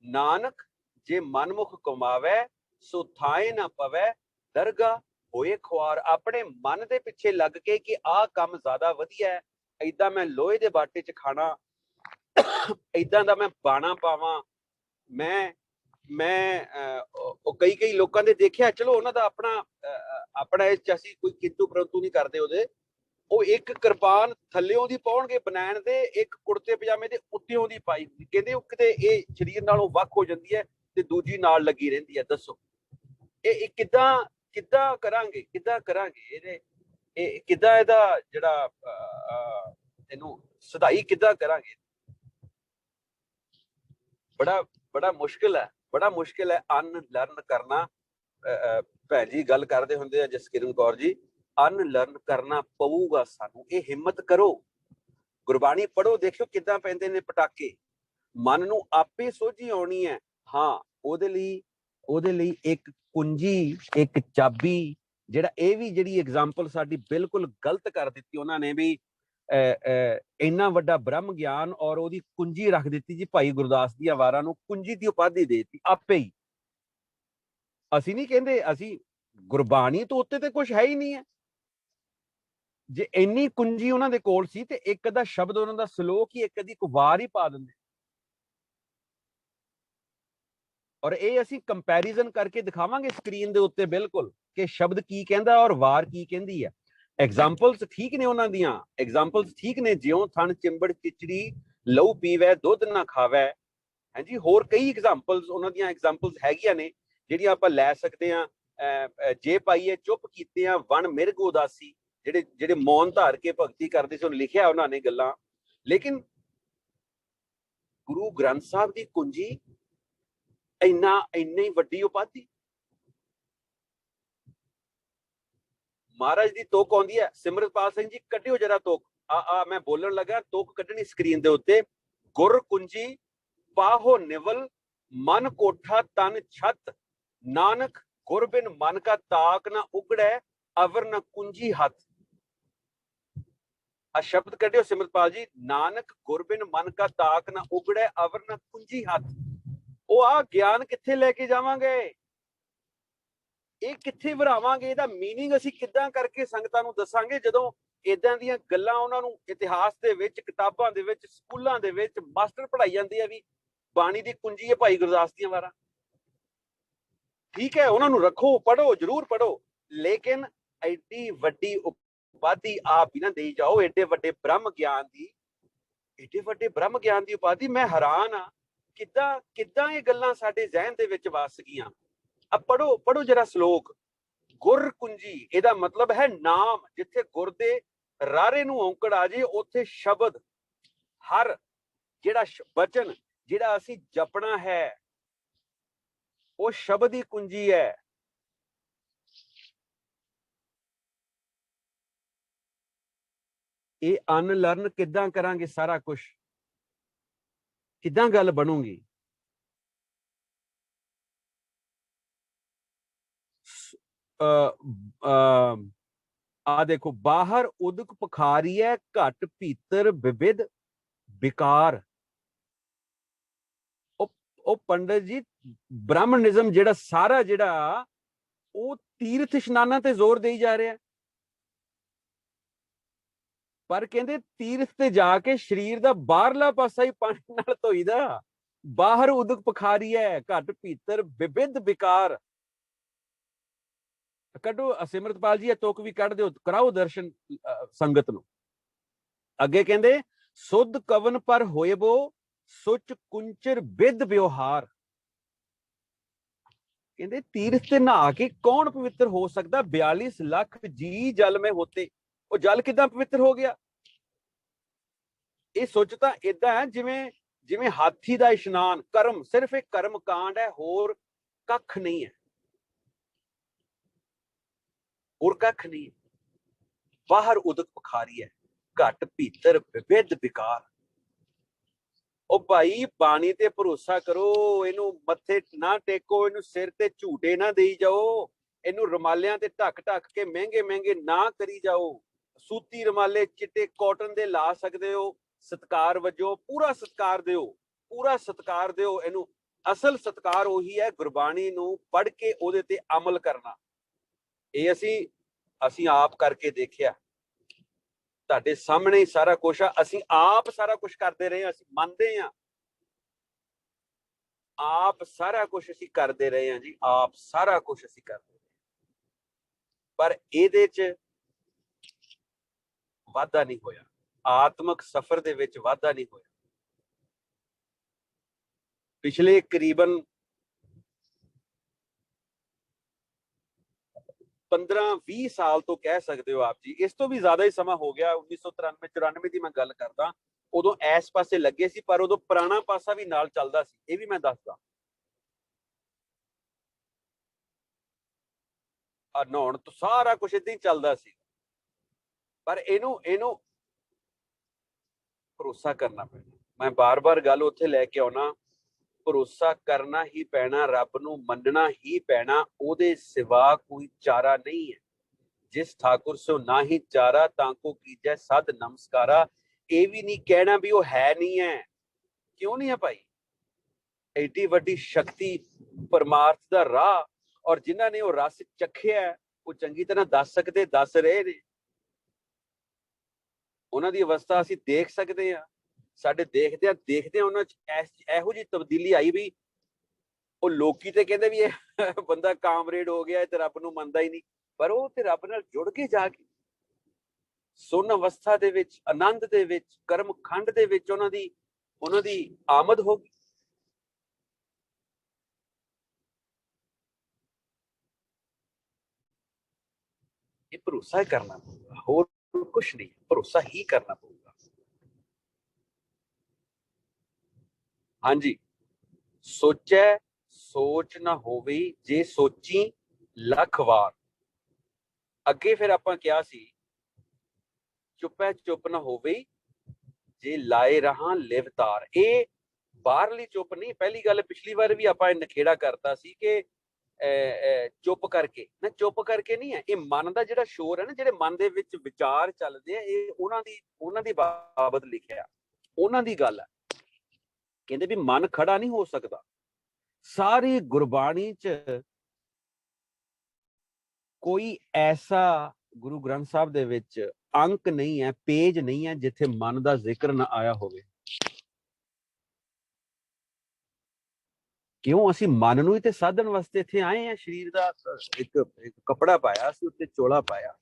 नानक जे मनमुख कमावे, सो थाए ना पवे, दरगाह होए खुआर। अपने मन के पिछे लग के कि आ काम ज्यादा वधिया है, ऐदा मैं लोहे के बाटे च खाना, ऐदा दा मैं बाणा पावां। मैं कई कई लोगों ने देखिया, चलो उन्हों का अपना अपना इस असीं कोई किंतु परंतु नहीं करते। ਉਹਦੇ ਉਹ ਇੱਕ ਕਿਰਪਾਨ ਥੱਲਿਓਂ ਦੀ ਪਾਉਣਗੇ ਬਨੈਣ ਦੇ, ਇੱਕ ਕੁੜਤੇ ਪਜਾਮੇ ਦੇ ਉੱਤਿਓਂ ਦੀ ਪਾਈ ਹੁੰਦੀ। ਕਹਿੰਦੇ ਉਹ ਕਿਤੇ ਇਹ ਸਰੀਰ ਨਾਲੋਂ ਵੱਖ ਹੋ ਜਾਂਦੀ ਹੈ ਤੇ ਦੂਜੀ ਨਾਲ ਲੱਗੀ ਰਹਿੰਦੀ ਹੈ। ਦੱਸੋ ਇਹ ਕਿੱਦਾਂ ਕਿੱਦਾਂ ਕਰਾਂਗੇ, ਕਿੱਦਾਂ ਕਰਾਂਗੇ ਇਹਦੇ, ਇਹ ਕਿੱਦਾਂ ਇਹਦਾ ਜਿਹੜਾ ਇਹਨੂੰ ਸਦਾਈ ਕਿੱਦਾਂ ਕਰਾਂਗੇ? ਬੜਾ ਬੜਾ ਮੁਸ਼ਕਿਲ ਹੈ, ਬੜਾ ਮੁਸ਼ਕਿਲ ਹੈ ਅਨਲਰਨ ਕਰਨਾ। ਭੈਣ ਜੀ ਗੱਲ ਕਰਦੇ ਹੁੰਦੇ ਆ ਜਸਕਿਰਨ ਕੌਰ ਜੀ, ਅਨਲਰਨ ਕਰਨਾ ਪਊਗਾ ਸਾਨੂੰ। ਇਹ ਹਿੰਮਤ ਕਰੋ, ਗੁਰਬਾਣੀ ਪੜੋ, ਦੇਖਿਓ ਕਿੱਦਾਂ ਪੈਂਦੇ ਨੇ ਪਟਾਕੇ। ਮਨ ਨੂੰ ਆਪੇ ਸੋਝੀ ਆਉਣੀ ਹੈ। ਹਾਂ ਉਹਦੇ ਲਈ ਇੱਕ ਕੁੰਜੀ, ਇੱਕ ਚਾਬੀ, ਜਿਹੜਾ ਇਹ ਵੀ ਜਿਹੜੀ ਐਗਜ਼ਾਮਪਲ ਸਾਡੀ ਬਿਲਕੁਲ ਗਲਤ ਕਰ ਦਿੱਤੀ ਉਹਨਾਂ ਨੇ ਵੀ ਇੰਨਾ ਵੱਡਾ ਬ੍ਰਹਮ ਗਿਆਨ ਔਰ ਉਹਦੀ ਕੁੰਜੀ ਰੱਖ ਦਿੱਤੀ ਜੀ ਭਾਈ ਗੁਰਦਾਸ ਦੀਆਂ ਵਾਰਾਂ ਨੂੰ ਕੁੰਜੀ ਦੀ ਉਪਾਧੀ ਦੇ ਦਿੱਤੀ ਆਪੇ ਹੀ। ਅਸੀਂ ਨਹੀਂ ਕਹਿੰਦੇ, ਅਸੀਂ ਗੁਰਬਾਣੀ ਤੋਂ ਉੱਤੇ ਤੇ ਕੁਝ ਹੈ ਹੀ ਨਹੀਂ ਹੈ। ਜੇ ਇੰਨੀ ਕੁੰਜੀ ਉਹਨਾਂ ਦੇ ਕੋਲ ਸੀ ਤੇ ਇੱਕ ਅੱਧਾ ਸ਼ਬਦ ਉਹਨਾਂ ਦਾ ਸ਼ਲੋਕ ਹੀ ਇੱਕ ਅੱਧੀ ਵਾਰ ਹੀ ਪਾ ਦਿੰਦੇ। ਔਰ ਇਹ ਅਸੀਂ ਕੰਪੈਰੀਜ਼ਨ ਕਰਕੇ ਦਿਖਾਵਾਂਗੇ ਸਕਰੀਨ ਦੇ ਉੱਤੇ ਬਿਲਕੁਲ ਕਿ ਸ਼ਬਦ ਕੀ ਕਹਿੰਦਾ ਔਰ ਵਾਰ ਕੀ ਕਹਿੰਦੀ ਹੈ। ਐਗਜ਼ਾਮਪਲਸ ਠੀਕ ਨੇ ਉਹਨਾਂ ਦੀਆਂ, ਐਗਜ਼ਾਮਪਲਸ ਠੀਕ ਨੇ। ਜਿਉਂ ਥਣ ਚਿੰਬੜ ਚਿਚੜੀ ਲਹੂ ਪੀਵੇ ਦੁੱਧ ਨਾ ਖਾਵੇ, ਹਾਂਜੀ। ਹੋਰ ਕਈ ਐਗਜ਼ਾਮਪਲਸ ਉਹਨਾਂ ਦੀਆਂ ਐਗਜ਼ਾਮਪਲਸ ਹੈਗੀਆਂ ਨੇ ਜਿਹੜੀਆਂ ਆਪਾਂ ਲੈ ਸਕਦੇ ਹਾਂ। ਜੇ ਪਾਈਏ ਚੁੱਪ ਕੀਤੇ ਆ ਵਣ ਮਿਰਗ ਉਦਾਸੀ, ਜਿਹੜੇ ਮੌਨ ਧਾਰ ਕੇ ਭਗਤੀ ਕਰਦੇ ਸੀ, ਉਹਨੂੰ ਲਿਖਿਆ ਉਹਨਾਂ ਨੇ ਗੱਲਾਂ। ਲੇਕਿਨ ਗੁਰੂ ਗ੍ਰੰਥ ਸਾਹਿਬ ਦੀ ਕੁੰਜੀ ਇੰਨੀ ਵੱਡੀ ਉਪਾਧੀ। ਮਹਾਰਾਜ ਦੀ ਤੋਕ ਆਉਂਦੀ ਹੈ। ਸਿਮਰਤਪਾਲ ਸਿੰਘ ਜੀ ਕੱਢਿਓ ਜਰਾ ਤੋਕ। ਆ ਮੈਂ ਬੋਲਣ ਲੱਗਾ, ਤੋਕ ਕੱਢਣੀ ਸਕਰੀਨ ਦੇ ਉੱਤੇ। ਗੁਰ ਕੁੰਜੀ ਪਾਹੋ ਨਿਵਲ, ਮਨ ਕੋਠਾ ਤਨ ਛੱਤ, ਨਾਨਕ ਗੁਰ ਬਿਨ ਮਨ ਕਾ ਤਾਕ ਨਾ ਉਗੜੈ, ਅਵਰ ਨਾ ਕੁੰਜੀ ਹੱਥ। ਆ ਸ਼ਬਦ ਕੱਢਿਓ ਸਿਮਰਤਪਾਲ ਜੀ। ਨਾਨਕ ਗੁਰ ਬਿਨ ਮਨ ਕਾ ਤਾਕ ਨਾ ਉਗੜੈ, ਅਵਰ ਨਾ ਕੁੰਜੀ ਹੱਥ। ਉਹ ਆ ਗਿਆਨ ਕਿੱਥੇ ਲੈ ਕੇ ਜਾਵਾਂਗੇ? ਇਹ ਕਿੱਥੇ ਵਰਾਵਾਂਗੇ? ਇਹਦਾ ਮੀਨਿੰਗ ਅਸੀਂ ਕਿੱਦਾਂ ਕਰਕੇ ਸੰਗਤਾਂ ਨੂੰ ਦੱਸਾਂਗੇ ਜਦੋਂ इदां दीयां गल्लां उन्हां नूं इतिहास दे विच, किताबां दे विच, स्कूलां दे विच मास्टर पढ़ाई जांदे आ भी बाणी दी कुंजी है भाई गुरदास दीयां वारां। ठीक है, उन्हां नूं रखो, पढ़ो, जरूर पढ़ो, लेकिन एडी वड्डी उपाधि आप भी ना देई जाओ, एडे वड्डे ब्रह्म ज्ञान दी, एडे वड्डे ब्रह्म ज्ञान दी उपाधि। मैं हैरान हाँ किद्दां किद्दां ये गल्लां साडे ज़हन दे विच वस गईयां। अब पढ़ो पढ़ो जरा श्लोक, गुर कुंजी ਇਹਦਾ मतलब है नाम। जिथे गुर दे रारे नूं औंकड़ आ जे उत्थे शब्द, हर जिहड़ा वचन जिहड़ा असीं जपना है वो शब्द ही कुंजी है। ये अनलर्न किद्दां करांगे सारा कुछ, किद्दां गल बनूगी। आ देखो, बाहर उदक पखारीए घट भीतर विविध विकार। ओ पंडित जी, ब्राह्मणिज्म जिहड़ा सारा जिहड़ा ਉਹ ਤੀਰਥ ਇਸ਼ਨਾਨਾਂ ਤੇ ਜ਼ੋਰ ਦੇਈ ਜਾ ਰਿਹਾ, ਪਰ ਕਹਿੰਦੇ ਤੀਰਥ ਤੇ ਜਾ ਕੇ ਸਰੀਰ ਦਾ ਬਾਹਰਲਾ ਪਾਸਾ ਹੀ ਪਾਣੀ ਨਾਲ ਧੋਈਦਾ। ਬਾਹਰ ਉਦਕ ਪਖਾਰੀ ਹੈ ਘਟ ਭੀਤਰ ਵਿਵਿਧ ਵਿਕਾਰ। ਕੱਢੋ ਸਿਮਰਤਪਾਲ ਜੀ, ਇਹ ਤੁਕ ਵੀ ਕੱਢ ਦਿਓ, ਕਰਾਓ ਦਰਸ਼ਨ ਸੰਗਤ ਨੂੰ। ਅੱਗੇ ਕਹਿੰਦੇ ਸੁਧ ਕਵਨ ਪਰ ਹੋਇਬੋ ਸੁਚ ਕੁੰਚਰ ਵਿਦ ਵਿਵਹਾਰ। ਕਹਿੰਦੇ ਤੀਰਥ ਤੇ ਨਹਾ ਕੇ ਕੌਣ ਪਵਿੱਤਰ ਹੋ ਸਕਦਾ? 42 ਲੱਖ ਜੀ ਜਲ में होते, ਉਹ ਜਲ ਕਿਦਾਂ ਪਵਿੱਤਰ ਹੋ ਗਿਆ? ਇਹ ਸੋਚ ਤਾਂ ਇਦਾਂ ਹੈ ਜਿਵੇਂ ਜਿਵੇਂ ਹਾਥੀ ਦਾ ਇਸ਼ਨਾਨ, ਕਰਮ, ਸਿਰਫ ਇੱਕ ਕਰਮ ਕਾਂਡ ਹੈ, ਹੋਰ ਕੱਖ ਨਹੀਂ ਹੈ, ਹੋਰ ਕੱਖ ਨਹੀਂ। ਬਾਹਰ ਉਦਕ ਪਖਾਰੀ ਹੈ ਘਟ ਭੀਤਰ ਵਿਵਿਧ ਵਿਕਾਰ। ਉਹ ਭਾਈ ਬਾਣੀ ਤੇ ਭਰੋਸਾ ਕਰੋ, ਇਹਨੂੰ ਮੱਥੇ ਨਾ ਟੇਕੋ, ਇਹਨੂੰ ਸਿਰ ਤੇ ਝੂਟੇ ਨਾ ਦੇਈ ਜਾਓ, ਇਹਨੂੰ ਰੁਮਾਲਿਆਂ ਤੇ ਢੱਕ ਢੱਕ ਕੇ ਮਹਿੰਗੇ ਮਹਿੰਗੇ ਨਾ ਕਰੀ ਜਾਓ। ਸੂਤੀ ਰੁਮਾਲੇ ਚਿੱਟੇ ਕਾਟਨ ਦੇ ਲਾ ਸਕਦੇ ਹੋ, ਸਤਕਾਰ ਵਜੋਂ ਪੂਰਾ ਸਤਕਾਰ ਦਿਓ, ਪੂਰਾ ਸਤਕਾਰ ਦਿਓ ਇਹਨੂੰ। ਅਸਲ ਸਤਕਾਰ ਉਹੀ ਹੈ ਗੁਰਬਾਣੀ ਨੂੰ ਪੜ੍ਹ ਕੇ ਉਹਦੇ ਤੇ ਅਮਲ ਕਰਨਾ। ਇਹ ਅਸੀਂ ਆਪ ਕਰਕੇ ਦੇਖਿਆ, ਤੁਹਾਡੇ ਸਾਹਮਣੇ ਹੀ ਸਾਰਾ ਕੁਛ ਆ। ਅਸੀਂ ਆਪ ਸਾਰਾ ਕੁਛ ਕਰਦੇ ਰਹੇ, ਅਸੀਂ ਮੰਨਦੇ ਹਾਂ, ਆਪ ਸਾਰਾ ਕੁਛ ਅਸੀਂ ਕਰਦੇ ਰਹੇ ਹਾਂ ਜੀ, ਆਪ ਸਾਰਾ ਕੁਛ ਅਸੀਂ ਕਰਦੇ ਰਹੇ, ਪਰ ਇਹਦੇ ਚ ਵਾਧਾ ਨਹੀਂ ਹੋਇਆ, ਆਤਮਿਕ ਸਫ਼ਰ ਦੇ ਵਿੱਚ ਵਾਧਾ ਨਹੀਂ ਹੋਇਆ। ਪਿਛਲੇ ਕਰੀਬਨ 15-20 ਸਾਲ ਤੋਂ ਕਹਿ ਸਕਦੇ ਹੋ ਆਪ ਜੀ, ਇਸ ਤੋਂ ਵੀ ਜ਼ਿਆਦਾ ਹੀ ਸਮਾਂ ਹੋ ਗਿਆ। 1993-94 ਦੀ ਮੈਂ ਗੱਲ ਕਰਦਾ, ਉਦੋਂ ਇਸ ਪਾਸੇ ਲੱਗੇ ਸੀ, ਪਰ ਉਦੋਂ ਪੁਰਾਣਾ ਪਾਸਾ ਵੀ ਨਾਲ ਚੱਲਦਾ ਸੀ, ਇਹ ਵੀ ਮੈਂ ਦੱਸਦਾ। ਨਹਾਉਣ ਤੋਂ ਸਾਰਾ ਕੁਝ ਏਦਾਂ ਹੀ ਚੱਲਦਾ ਸੀ, ਪਰ ਇਹਨੂੰ ਭਰੋਸਾ ਕਰਨਾ ਪੈਣਾ। ਮੈਂ ਬਾਰ-ਬਾਰ ਗੱਲ ਉੱਥੇ ਲੈ ਕੇ ਆਉਣਾ, ਭਰੋਸਾ ਕਰਨਾ ਹੀ ਪੈਣਾ, ਰੱਬ ਨੂੰ ਮੰਨਣਾ ਹੀ ਪੈਣਾ, ਉਹਦੇ ਸਿਵਾ ਕੋਈ ਚਾਰਾ ਨਹੀਂ ਹੈ। ਜਿਸ ਠਾकुर ਸੋ ਨਾ ਹੀ ਚਾਰਾ ਤਾਂ ਕੋ ਕੀਜੈ ਸਦ ਨਮਸਕਾਰਾ। ਇਹ ਵੀ ਨਹੀਂ ਕਹਿਣਾ ਵੀ ਉਹ ਹੈ ਨਹੀਂ ਹੈ, ਕਿਉਂ ਨਹੀਂ ਹੈ ਭਾਈ? ਐਡੀ ਵੱਡੀ ਸ਼ਕਤੀ, ਪਰਮਾਰਥ ਦਾ ਰਾਹ, ਔਰ ਜਿਨ੍ਹਾਂ ਨੇ ਉਹ ਰਸ ਚੱਖਿਆ ਉਹ ਚੰਗੀ ਤਰ੍ਹਾਂ ਦੱਸ ਸਕਦੇ, ਦੱਸ ਰਹੇ ਨੇ। ਉਹਨਾਂ ਦੀ ਅਵਸਥਾ ਅਸੀਂ ਦੇਖ ਸਕਦੇ ਹਾਂ, ਸਾਡੇ ਦੇਖਦਿਆਂ ਉਹਨਾਂ ਚ ਇਹੋ ਜਿਹੀ ਤਬਦੀਲੀ ਆਈ ਵੀ ਉਹ ਲੋਕੀ ਤੇ ਕਹਿੰਦੇ ਵੀ ਇਹ ਬੰਦਾ ਕਾਮਰੇਡ ਹੋ ਗਿਆ, ਤੇ ਰੱਬ ਨੂੰ ਮੰਨਦਾ ਹੀ ਨਹੀਂ, ਪਰ ਉਹ ਤੇ ਰੱਬ ਨਾਲ ਜੁੜ ਕੇ ਜਾ ਕੇ ਸੁਨ ਅਵਸਥਾ ਦੇ ਵਿੱਚ, ਆਨੰਦ ਦੇ ਵਿੱਚ, ਕਰਮ ਖੰਡ ਦੇ ਵਿੱਚ ਉਹਨਾਂ ਦੀ ਆਮਦ ਹੋ ਗਈ। ਇਹ ਭਰੋਸਾ ਕਰਨਾ ਪਊਗਾ, ਹੋਰ ਕੁਛ ਨਹੀਂ, ਭਰੋਸਾ ਹੀ ਕਰਨਾ ਪਊਗਾ। ਹਾਂਜੀ, ਸੋਚੈ ਸੋਚ ਨਾ ਹੋਵੇ ਜੇ ਸੋਚੀ ਲੱਖ ਵਾਰ। ਅੱਗੇ ਫਿਰ ਆਪਾਂ ਕਿਹਾ ਸੀ ਚੁੱਪੈ ਚੁੱਪ ਨਾ ਹੋਵੇ ਜੇ ਲਾਏ ਰਹਾ ਲਿਵਤਾਰ। ਇਹ ਬਾਹਰਲੀ ਚੁੱਪ ਨਹੀਂ। ਪਹਿਲੀ ਗੱਲ, ਪਿਛਲੀ ਵਾਰ ਵੀ ਆਪਾਂ ਨਖੇੜਾ ਕਰਤਾ ਸੀ ਕਿ ਚੁੱਪ ਕਰਕੇ ਨਾ, ਚੁੱਪ ਕਰਕੇ ਨਹੀਂ ਹੈ, ਇਹ ਮਨ ਦਾ ਜਿਹੜਾ ਸ਼ੋਰ ਹੈ ਨਾ, ਜਿਹੜੇ ਮਨ ਦੇ ਵਿੱਚ ਵਿਚਾਰ ਚੱਲਦੇ ਆ, ਇਹ ਉਹਨਾਂ ਦੀ ਬਾਬਤ ਲਿਖਿਆ, ਉਹਨਾਂ ਦੀ ਗੱਲ ਹੈ। ਕਹਿੰਦੇ ਵੀ ਮਨ ਖੜਾ ਨਹੀਂ ਹੋ ਸਕਦਾ। ਸਾਰੀ ਗੁਰਬਾਣੀ ਚ ਕੋਈ ਐਸਾ, ਗੁਰੂ ਗ੍ਰੰਥ ਸਾਹਿਬ ਦੇ ਵਿੱਚ अंक नहीं है, पेज नहीं है जिथे मन का जिक्र ना आया होवे। क्यों असी मन नूं ही ते साधन वास्ते इत्थे आए हैं। शरीर का एक कपड़ा पाया, असी उत्ते चोला पाया,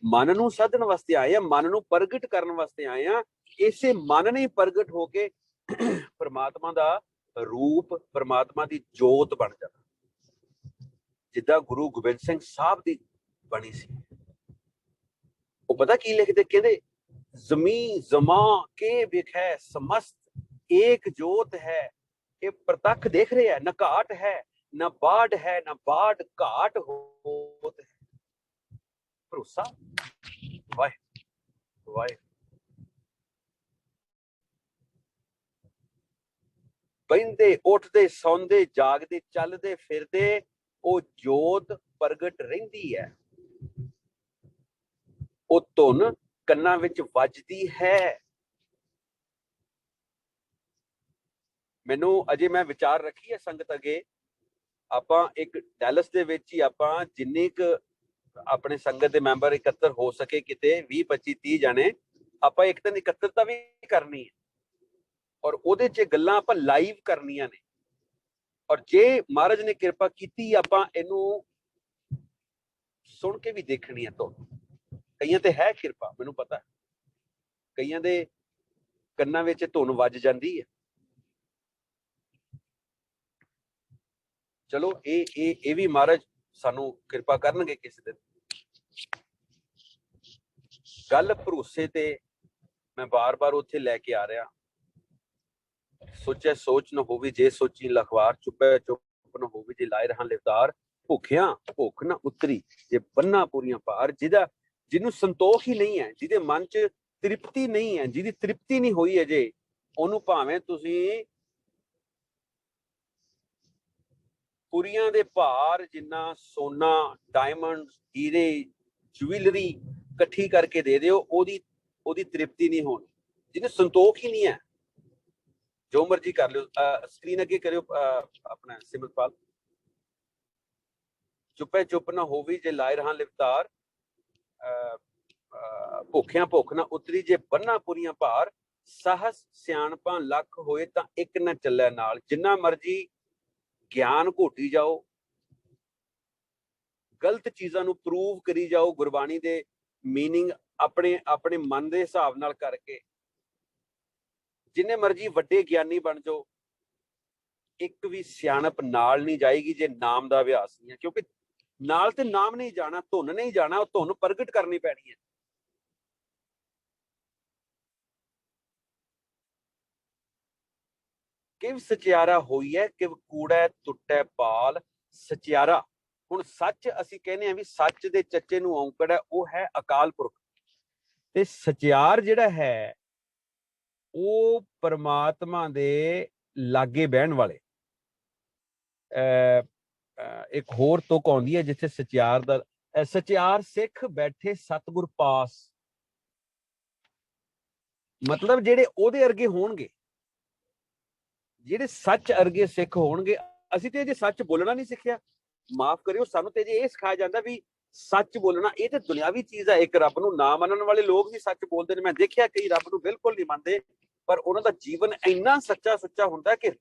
मन नूं साधन वास्ते आए हैं, मन नूं प्रगट करन वास्ते आए हैं। इसे मन ने प्रगट होके परमात्मा दा रूप, परमात्मा दी जोत बन जाता, जिद्दां गुरु गोबिंद सिंह साहब दी बनी सी। वो पता की लिखते, कहते जमी जमा के विखै समस्त एक जोत है। ये प्रतख देख रहे हैं, न घाट है न बाढ़ है, न बाढ़ घाट होत है। भरोसा वाहे वाहे। बहिंदे उठदे सौंदे जागदे चलदे फिरदे वो जोत प्रगट रहिंदी है। वो धुन कन्नां विच वजदी है। मैनू अजे मैं विचार रखी है संगत अगे, आपां एक डैलस दे विच ही आपां जिन्नी क अपने संगत दे मैंबर इकत्तर हो सके, किते 20 25 30 जने आपां एक दिन इकत्तरता भी करनी है और ओदे च गल्लां आपां लाइव करनियां ने। और जे महाराज ने किरपा कीती आपां इनू सुन के भी देखनी है। तो कईयां ते है किरपा, मैनू पता है, कईयां दे कन्नां विच धुन वज जांदी है। चलो ये भी महाराज सानू किरपा करनगे किसी दिन। गल भरोसे ते मैं बार बार उत्थे लैके आ रहा। सोचे सोच न होवी जे सोची लखवार, चुपे चुप न होवी जे लाए रहां लिवदार। भुखिया भुख न उतरी जे बन्ना पूरियां पार। जिदा जिन्नू संतोख ही नहीं है, जिदे मन च तृप्ति नहीं है, जिदी तृप्ति नहीं हुई है जे, ओनू भावें तुसीं पुरियां दे भार जिन्ना सोना, डायमंड, हीरे, ज्वेलरी इकट्ठी करके दे दिओ, ओदी तृप्ति नहीं होनी। जिन्हें संतोख ही नहीं है, जो मर्जी कर लो। स्क्रीन अगे करो अपना सिमरपाल। चुपे चुप ना होवी जे लाए रहां लिवतार। भुखिया भुख ना उतरी जे बन्ना पूरियां भार। सहस सियाणपा लख होए तां इक ना चलै नाल। जिन्ना मर्जी ज्ञान घोटी जाओ, गलत चीज़ां नूं प्रूव करी जाओ, गुरबाणी दे मीनिंग अपने अपने मन के हिसाब नाल करके, जिन्ने मर्जी वड्डे ज्ञानी बन जाओ, एक भी सियाणप नाल नहीं जाएगी जे नाम का अभ्यास नहीं है। क्योंकि नाल ते नाम नहीं जाना, धुन नहीं जाना, वो धुन प्रगट करनी पैनी है। किव सचियारा होई है, किव कूड़ा टुटे पाल। सचियारा हुण सच असीं कहने आ भी सच दे चच्चे नूं औंकड़ है, वो है अकाल पुरख। ते सचियार जिहड़ा है वो परमात्मा दे लागे बहन वाले। एक होर तुक आउंदी है जिथे सचियार दा, सचियार सिख बैठे सतगुर पास। मतलब जेडे ओदे अर्गे होणगे, जेडे सच अर्गे सिख होणगे। ਅਸੀਂ ਤੇ ਜੇ सच बोलना नहीं सिखिया, माफ करियो, सानू ते जे सिखाया जाता भी सच बोलना ये तो दुनियावी चीज है। एक रब नूं ना मनन वाले लोग भी सच बोलते हैं। मैं देखिया कई रब नूं बिल्कुल नहीं मनते, पर उन्हां दा जीवन इन्ना सच्चा सुच्चा हुंदा कि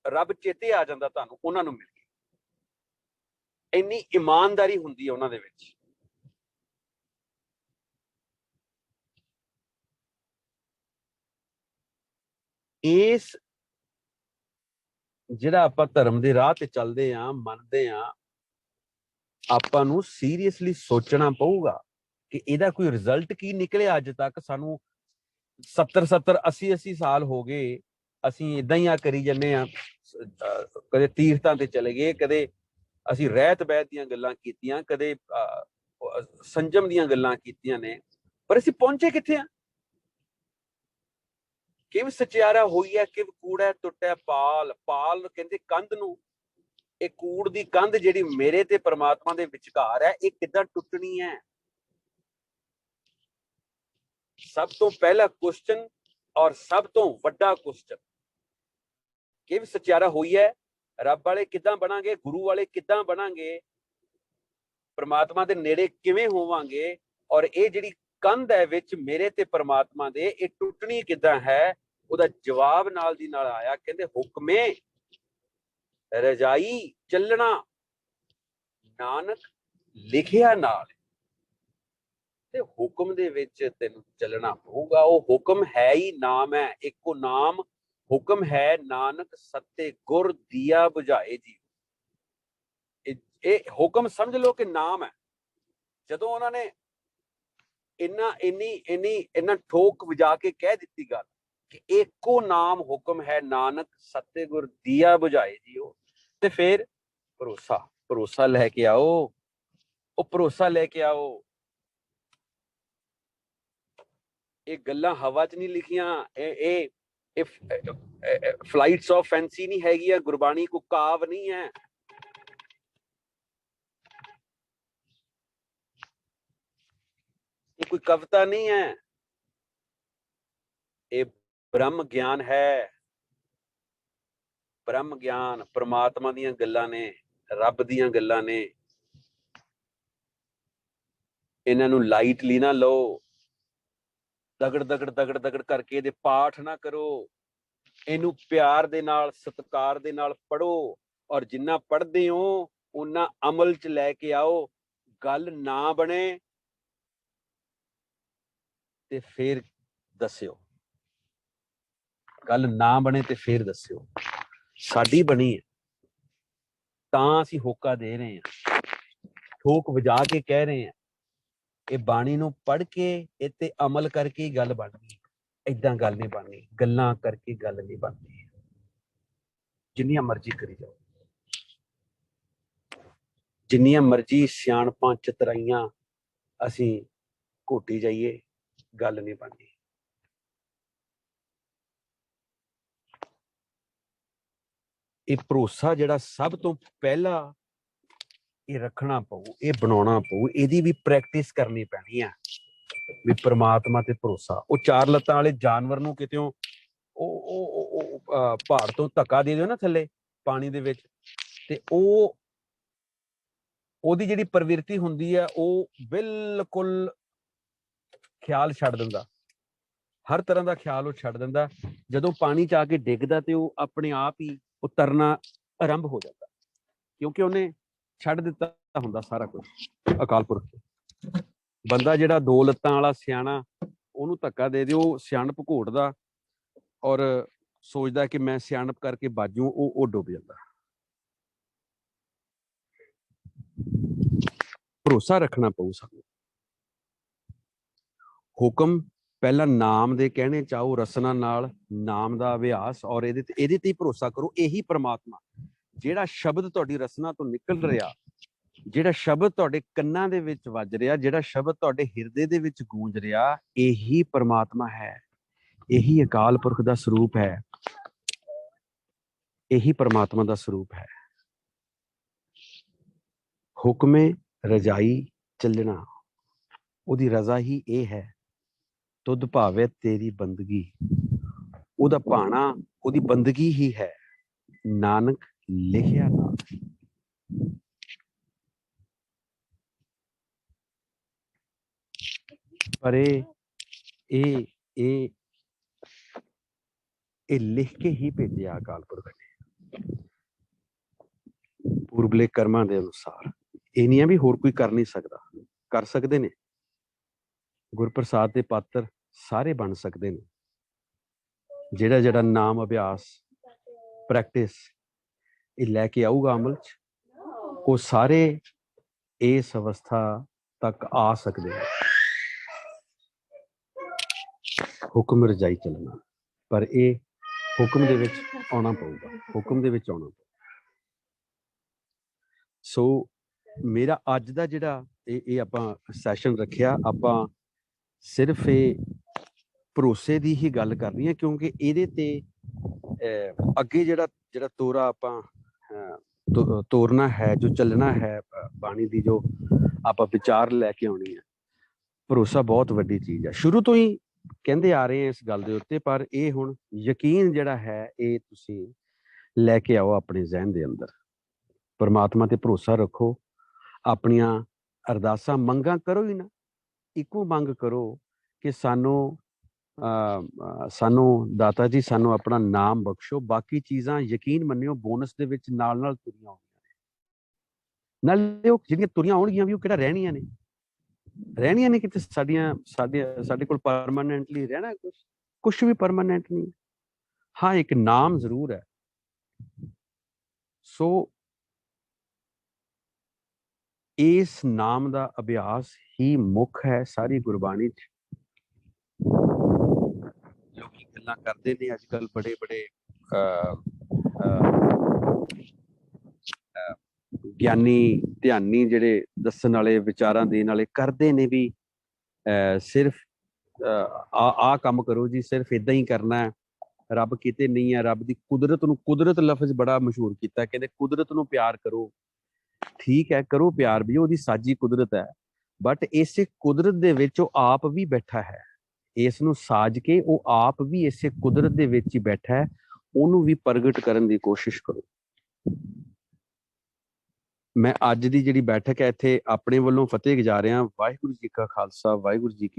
रब चेते आ जांदा तुहानूं उन्हां नूं मिल के। इन्नी ईमानदारी हुंदी है उन्हां दे विच। इस ਜਿਹੜਾ ਆਪਾਂ ਧਰਮ ਦੇ ਰਾਹ ਤੇ ਚੱਲਦੇ ਆਂ, ਮੰਨਦੇ ਆਂ, ਆਪਾਂ ਨੂੰ ਸੀਰੀਅਸਲੀ ਸੋਚਣਾ ਪਊਗਾ ਕਿ ਇਹਦਾ ਕੋਈ ਰਿਜ਼ਲਟ ਕੀ ਨਿਕਲਿਆ। ਅੱਜ ਤੱਕ ਸਾਨੂੰ 70 80 ਸਾਲ ਹੋ ਗਏ, ਅਸੀਂ ਇਦਾਂ ਹੀ ਆ ਕਰੀ ਜੰਨੇ ਆ। ਕਦੇ ਤੀਰਥਾਂ ਤੇ ਚਲੇ ਗਏ, ਕਦੇ ਅਸੀਂ ਰਹਿਤ ਬਹਿਤ ਦੀਆਂ ਗੱਲਾਂ ਕੀਤੀਆਂ, ਕਦੇ ਸੰਜਮ ਦੀਆਂ ਗੱਲਾਂ ਕੀਤੀਆਂ ਨੇ, ਪਰ ਅਸੀਂ ਪਹੁੰਚੇ ਕਿੱਥੇ ਆ। ਕਿਵ ਸਚਿਆਰਾ ਹੋਈ ਹੈ, ਕਿਵ ਕੂੜਾ ਟੁੱਟਿਆ ਪਾਲ। ਪਾਲ ਕਹਿੰਦੇ ਕੰਧ ਨੂੰ। ਇਹ ਕੂੜ ਦੀ ਕੰਧ ਜਿਹੜੀ ਮੇਰੇ ਤੇ परमात्मा ਦੇ ਵਿਚਕਾਰ ਹੈ, ਇਹ ਕਿੱਦਾਂ ਟੁੱਟਣੀ ਹੈ। ਸਭ ਤੋਂ ਪਹਿਲਾ ਕੁਐਸਚਨ ਔਰ ਸਭ ਤੋਂ ਵੱਡਾ ਕੁਐਸਚਨ, ਕਿਵ ਸਚਿਆਰਾ ਹੋਈ ਹੈ, ਰੱਬ ਵਾਲੇ ਕਿੱਦਾਂ ਬਣਾਂਗੇ, ਗੁਰੂ ਵਾਲੇ ਕਿੱਦਾਂ ਬਣਾਂਗੇ, परमात्मा ਦੇ ਨੇੜੇ ਕਿਵੇਂ ਹੋਵਾਂਗੇ। ਔਰ ਇਹ ਜਿਹੜੀ ਕੰਧ ਹੈ ਵਿੱਚ ਮੇਰੇ ਤੇ ਪਰਮਾਤਮਾ ਦੇ, ਇਹ ਟੁੱਟਣੀ ਕਿੱਦਾਂ ਹੈ? ਉਹਦਾ ਜਵਾਬ ਨਾਲ ਦੀ ਨਾਲ ਆਇਆ, ਕਹਿੰਦੇ ਹੁਕਮੇ ਰਜਾਈ ਚੱਲਣਾ ਨਾਨਕ ਲਿਖਿਆ ਨਾਲ। ਤੇ ਹੁਕਮ ਦੇ ਵਿੱਚ ਤੈਨੂੰ ਚੱਲਣਾ ਪਊਗਾ। ਉਹ ਹੁਕਮ ਹੈ ਹੀ ਨਾਮ ਹੈ, ਇੱਕੋ ਨਾਮ ਹੁਕਮ ਹੈ, ਨਾਨਕ ਸੱਤੇ ਗੁਰ ਦੀਆ ਬੁਝਾਏ ਜੀ। ਇਹ ਹੁਕਮ ਸਮਝ ਲਓ ਕਿ ਨਾਮ ਹੈ। ਜਦੋਂ ਉਹਨਾਂ ਨੇ ਇੰਨਾ ਠੋਕ ਵਜਾ ਕੇ ਕਹਿ ਦਿੱਤੀ ਗੱਲ ਕਿ ਇੱਕੋ ਨਾਮ ਹੁਕਮ ਹੈ, ਨਾਨਕ ਸੱਤੇ ਗੁਰ ਦੀਆ ਬੁਝਾਏ ਜੀਓ, ਤੇ ਫਿਰ ਭਰੋਸਾ ਲੈ ਕੇ ਆਓ। ਉਹ ਭਰੋਸਾ ਲੈ ਕੇ ਆਓ। ਇਹ ਗੱਲਾਂ ਹਵਾ 'ਚ ਨਹੀਂ ਲਿਖੀਆਂ, ਇਹ ਫਲਾਈਟਸ ਆਫ ਫੈਂਸੀ ਨਹੀਂ ਹੈਗੀਆਂ। ਗੁਰਬਾਣੀ ਕੋ ਕਾਵ ਨਹੀਂ ਹੈ। ਇਹ ਕੋਈ ਕਵਿਤਾ ਨਹੀਂ ਹੈ। ਇਹ ਬ੍ਰਹਮ ਗਿਆਨ ਹੈ। ਬ੍ਰਹਮ ਗਿਆਨ ਪ੍ਰਮਾਤਮਾ ਦੀਆਂ ਗੱਲਾਂ ਨੇ, ਰੱਬ ਦੀਆਂ ਗੱਲਾਂ ਨੇ। ਇਹਨਾਂ ਨੂੰ ਲਾਈਟਲੀ ਨਾ ਲਓ। ਦਗੜ ਕਰਕੇ ਇਹਦੇ ਪਾਠ ਨਾ ਕਰੋ। ਇਹਨੂੰ ਪਿਆਰ ਦੇ ਨਾਲ, ਸਤਿਕਾਰ ਦੇ ਨਾਲ ਪੜ੍ਹੋ, ਔਰ ਜਿੰਨਾ ਪੜ੍ਹਦੇ ਹੋ ਉਹਨਾਂ ਅਮਲ 'ਚ ਲੈ ਕੇ ਆਓ। ਗੱਲ ਨਾ ਬਣੇ ਤੇ ਫਿਰ ਦੱਸਿਓ। ਗੱਲ ਨਾ ਬਣੇ ਤੇ ਫਿਰ ਦੱਸਿਓ। ਸਾਡੀ ਬਣੀ ਹੈ ਤਾਂ ਅਸੀਂ ਹੋਕਾ ਦੇ ਰਹੇ ਹਾਂ, ਠੋਕ ਵਜਾ ਕੇ ਕਹਿ ਰਹੇ ਹਾਂ। ਇਹ ਬਾਣੀ ਨੂੰ ਪੜ੍ਹ ਕੇ ਇਹ ਤੇ ਅਮਲ ਕਰਕੇ ਹੀ ਗੱਲ ਬਣਨੀ। ਏਦਾਂ ਗੱਲ ਨਹੀਂ ਬਣਨੀ, ਗੱਲਾਂ ਕਰਕੇ ਗੱਲ ਨਹੀਂ ਬਣਨੀ। ਜਿੰਨੀਆਂ ਮਰਜ਼ੀ ਕਰੀ ਜਾਓ, ਜਿੰਨੀਆਂ ਮਰਜ਼ੀ ਸਿਆਣਪਾਂ ਚਤਰਾਈਆਂ ਅਸੀਂ ਘੋਟੀ ਜਾਈਏ, ਗੱਲ ਨਹੀਂ ਬਣਨੀ। ਇਹ ਭਰੋਸਾ ਜਿਹੜਾ ਸਭ ਤੋਂ ਪਹਿਲਾਂ ਇਹ ਰੱਖਣਾ ਪਊ, ਇਹ ਬਣਾਉਣਾ ਪਊ। ਇਹਦੀ ਵੀ ਪ੍ਰੈਕਟਿਸ ਕਰਨੀ ਪੈਣੀ ਆ ਵੀ ਪਰਮਾਤਮਾ ਤੇ ਭਰੋਸਾ। ਉਹ ਚਾਰ ਲੱਤਾਂ ਵਾਲੇ ਜਾਨਵਰ ਨੂੰ ਕਿਤਿਓਂ ਉਹ ਪਹਾੜ ਤੋਂ ਧੱਕਾ ਦੇ ਦਿਓ ਨਾ ਥੱਲੇ ਪਾਣੀ ਦੇ ਵਿੱਚ, ਤੇ ਉਹਦੀ ਜਿਹੜੀ ਪ੍ਰਵਿਰਤੀ ਹੁੰਦੀ ਹੈ ਉਹ ਬਿਲਕੁਲ ਖਿਆਲ ਛੱਡ ਦਿੰਦਾ। ਹਰ ਤਰ੍ਹਾਂ ਦਾ ਖਿਆਲ ਉਹ ਛੱਡ ਦਿੰਦਾ। ਜਦੋਂ ਪਾਣੀ 'ਚ ਆ ਕੇ ਡਿੱਗਦਾ ਤੇ ਉਹ ਆਪਣੇ ਆਪ ਹੀ ਉਹ ਤਰਨਾ ਆਰੰਭ ਹੋ ਜਾਂਦਾ, ਕਿਉਂਕਿ ਉਹਨੇ ਛੱਡ ਦਿੱਤਾ ਹੁੰਦਾ ਸਾਰਾ ਕੁਝ। ਅਕਾਲ ਪੁਰਖ ਬੰਦਾ ਜਿਹੜਾ ਦੋ ਲੱਤਾਂ ਵਾਲਾ ਸਿਆਣਾ, ਉਹਨੂੰ ਧੱਕਾ ਦੇ ਦਿਓ, ਸਿਆਣਪ ਘੋਟਦਾ ਔਰ ਸੋਚਦਾ ਕਿ ਮੈਂ ਸਿਆਣਪ ਕਰਕੇ ਬਾਜੂ, ਉਹ ਡੁੱਬ ਜਾਂਦਾ। ਭਰੋਸਾ ਰੱਖਣਾ ਪਊ ਸਾਨੂੰ। ਹੁਕਮ ਪਹਿਲਾਂ ਨਾਮ ਦੇ ਕਹਿਣੇ ਚਾਹੋ ਰਸਨਾ ਨਾਲ, ਨਾਮ ਦਾ ਅਭਿਆਸ, ਔਰ ਇਹਦੇ ਤੇ ਹੀ ਭਰੋਸਾ ਕਰੋ। ਇਹੀ ਪਰਮਾਤਮਾ, ਜਿਹੜਾ ਸ਼ਬਦ ਤੁਹਾਡੀ ਰਸਨਾ ਤੋਂ ਨਿਕਲ ਰਿਹਾ, ਜਿਹੜਾ ਸ਼ਬਦ ਤੁਹਾਡੇ ਕੰਨਾਂ ਦੇ ਵਿੱਚ ਵੱਜ ਰਿਹਾ, ਜਿਹੜਾ ਸ਼ਬਦ ਤੁਹਾਡੇ ਹਿਰਦੇ ਦੇ ਵਿੱਚ ਗੂੰਜ ਰਿਹਾ, ਇਹੀ ਪਰਮਾਤਮਾ ਹੈ। ਇਹੀ ਅਕਾਲ ਪੁਰਖ ਦਾ ਸਰੂਪ ਹੈ। ਇਹੀ ਪਰਮਾਤਮਾ ਦਾ ਸਰੂਪ ਹੈ। ਹੁਕਮੇ ਰਜਾਈ ਚੱਲਣਾ, ਉਹਦੀ ਰਜ਼ਾ ਹੀ ਇਹ ਹੈ। ਤੁਧ ਭਾਵੇ ਤੇਰੀ ਬੰਦਗੀ, ਉਹਦਾ ਭਾਣਾ, ਉਹਦੀ ਬੰਦਗੀ ਹੀ ਹੈ। ਨਾਨਕ ਲਿਖਿਆ ਨਾਲ। ਪਰ ਇਹ ਲਿਖ ਕੇ ਹੀ ਭੇਜਿਆ ਅਕਾਲ ਪੁਰਖ ਨੇ ਪੂਰਬਲੇ ਕਰਮਾਂ ਦੇ ਅਨੁਸਾਰ। ਇਹ ਨਹੀਂ ਆ ਵੀ ਹੋਰ ਕੋਈ ਕਰ ਨਹੀਂ ਸਕਦਾ, ਕਰ ਸਕਦੇ ਨੇ। ਗੁਰਪ੍ਰਸਾਦ ਦੇ ਪਾਤਰ ਸਾਰੇ ਬਣ ਸਕਦੇ ਨੇ। ਜਿਹੜਾ ਨਾਮ ਅਭਿਆਸ ਪ੍ਰੈਕਟਿਸ ਇਹ ਲੈ ਕੇ ਆਊਗਾ ਅਮਲ 'ਚ, ਉਹ ਸਾਰੇ ਇਸ ਅਵਸਥਾ ਤੱਕ ਆ ਸਕਦੇ ਨੇ। ਹੁਕਮ ਰਜਾਈ ਚੱਲਣਾ, ਪਰ ਇਹ ਹੁਕਮ ਦੇ ਵਿੱਚ ਆਉਣਾ ਪਊਗਾ। ਹੁਕਮ ਦੇ ਵਿੱਚ ਆਉਣਾ ਪਊਗਾ। ਸੋ ਮੇਰਾ ਅੱਜ ਦਾ ਜਿਹੜਾ ਇਹ ਆਪਾਂ ਸੈਸ਼ਨ ਰੱਖਿਆ, ਆਪਾਂ ਸਿਰਫ ਇਹ ਭਰੋਸੇ ਦੀ ਹੀ ਗੱਲ ਕਰਨੀ ਹੈ, ਕਿਉਂਕਿ ਇਹਦੇ ਤੇ ਅੱਗੇ ਜਿਹੜਾ ਤੋਰਾ ਆਪਾਂ ਤੋਰਨਾ ਹੈ, ਜੋ ਚੱਲਣਾ ਹੈ ਬਾਣੀ ਦੀ, ਜੋ ਆਪਾਂ ਵਿਚਾਰ ਲੈ ਕੇ ਆਉਣੀ ਹੈ। ਭਰੋਸਾ ਬਹੁਤ ਵੱਡੀ ਚੀਜ਼ ਹੈ। ਸ਼ੁਰੂ ਤੋਂ ਹੀ ਕਹਿੰਦੇ ਆ ਰਹੇ ਆ ਇਸ ਗੱਲ ਦੇ ਉੱਤੇ, ਪਰ ਇਹ ਹੁਣ ਯਕੀਨ ਜਿਹੜਾ ਹੈ ਇਹ ਤੁਸੀਂ ਲੈ ਕੇ ਆਓ ਆਪਣੇ ਜ਼ਿਹਨ ਦੇ ਅੰਦਰ। ਪਰਮਾਤਮਾ ਤੇ ਭਰੋਸਾ ਰੱਖੋ। ਆਪਣੀਆਂ ਅਰਦਾਸਾਂ ਮੰਗਾਂ ਕਰੋ ਹੀ ਨਾ, ਇੱਕੋ ਮੰਗ ਕਰੋ ਕਿ ਸਾਨੂੰ ਸਾਨੂੰ ਦਾਤਾ ਜੀ ਸਾਨੂੰ ਆਪਣਾ ਨਾਮ ਬਖਸ਼ੋ, ਬਾਕੀ ਚੀਜ਼ਾਂ ਯਕੀਨ ਮੰਨਿਓ ਬੋਨਸ ਦੇ ਵਿੱਚ ਨਾਲ ਨਾਲ ਤੁਰੀਆਂ ਆਉਂਦੀਆਂ ਨੇ। ਨਾਲੇ ਉਹ ਜਿਹੜੀਆਂ ਤੁਰੀਆਂ ਆਉਣਗੀਆਂ ਵੀ ਉਹ ਕਿਹੜਾ ਰਹਿਣੀਆਂ ਨੇ ਕਿਤੇ ਸਾਡੇ ਕੋਲ ਪਰਮਾਨੈਂਟਲੀ ਰਹਿਣਾ ਕੁਛ ਵੀ ਪਰਮਾਨੈਂਟ ਨਹੀਂ। ਹਾਂ, ਇੱਕ ਨਾਮ ਜ਼ਰੂਰ ਹੈ। ਸੋ ਇਸ ਨਾਮ ਦਾ ਅਭਿਆਸ ਹੀ ਮੁੱਖ ਹੈ ਸਾਰੀ ਗੁਰਬਾਣੀ 'ਚ। ਲੋਕੀ ਗੱਲਾਂ ਕਰਦੇ ਨੇ ਅੱਜ ਕੱਲ ਬੜੇ ਗਿਆਨੀ ਧਿਆਨੀ ਜਿਹੜੇ ਦੱਸਣ ਵਾਲੇ ਵਿਚਾਰਾਂ ਦੇਣ ਵਾਲੇ ਕਰਦੇ ਨੇ ਵੀ ਸਿਰਫ ਆ ਕੰਮ ਕਰੋ ਜੀ, ਸਿਰਫ ਇਦਾਂ ਹੀ ਕਰਨਾ ਹੈ, ਰੱਬ ਕਿਤੇ ਨਹੀਂ ਹੈ। ਰੱਬ ਦੀ ਕੁਦਰਤ ਨੂੰ, ਕੁਦਰਤ ਲਫ਼ਜ਼ ਬੜਾ ਮਸ਼ਹੂਰ ਕੀਤਾ, ਕਹਿੰਦੇ ਕੁਦਰਤ ਨੂੰ ਪਿਆਰ ਕਰੋ। ਠੀਕ ਹੈ, ਕਰੋ ਪਿਆਰ ਵੀ, ਉਹਦੀ ਸਾਜੀ ਕੁਦਰਤ ਹੈ, ਬਟ ਇਸੇ ਕੁਦਰਤ ਦੇ ਵਿੱਚ ਉਹ ਆਪ ਵੀ ਬੈਠਾ ਹੈ। ਇਸ ਨੂੰ ਸਾਜ ਕੇ ਉਹ ਆਪ ਵੀ ਇਸੇ ਕੁਦਰਤ ਦੇ ਵਿੱਚ ਹੀ ਬੈਠਾ ਹੈ, ਉਹਨੂੰ ਵੀ ਪ੍ਰਗਟ ਕਰਨ ਦੀ ਕੋਸ਼ਿਸ਼ ਕਰੋ। ਮੈਂ ਅੱਜ ਦੀ ਜਿਹੜੀ ਬੈਠਕ ਹੈ ਇੱਥੇ ਆਪਣੇ ਵੱਲੋਂ ਫਤਿਹ ਗੁਜ਼ਾਰ ਰਿਹਾ। ਵਾਹਿਗੁਰੂ ਜੀ ਕਾ ਖਾਲਸਾ, ਵਾਹਿਗੁਰੂ ਜੀ ਕੀ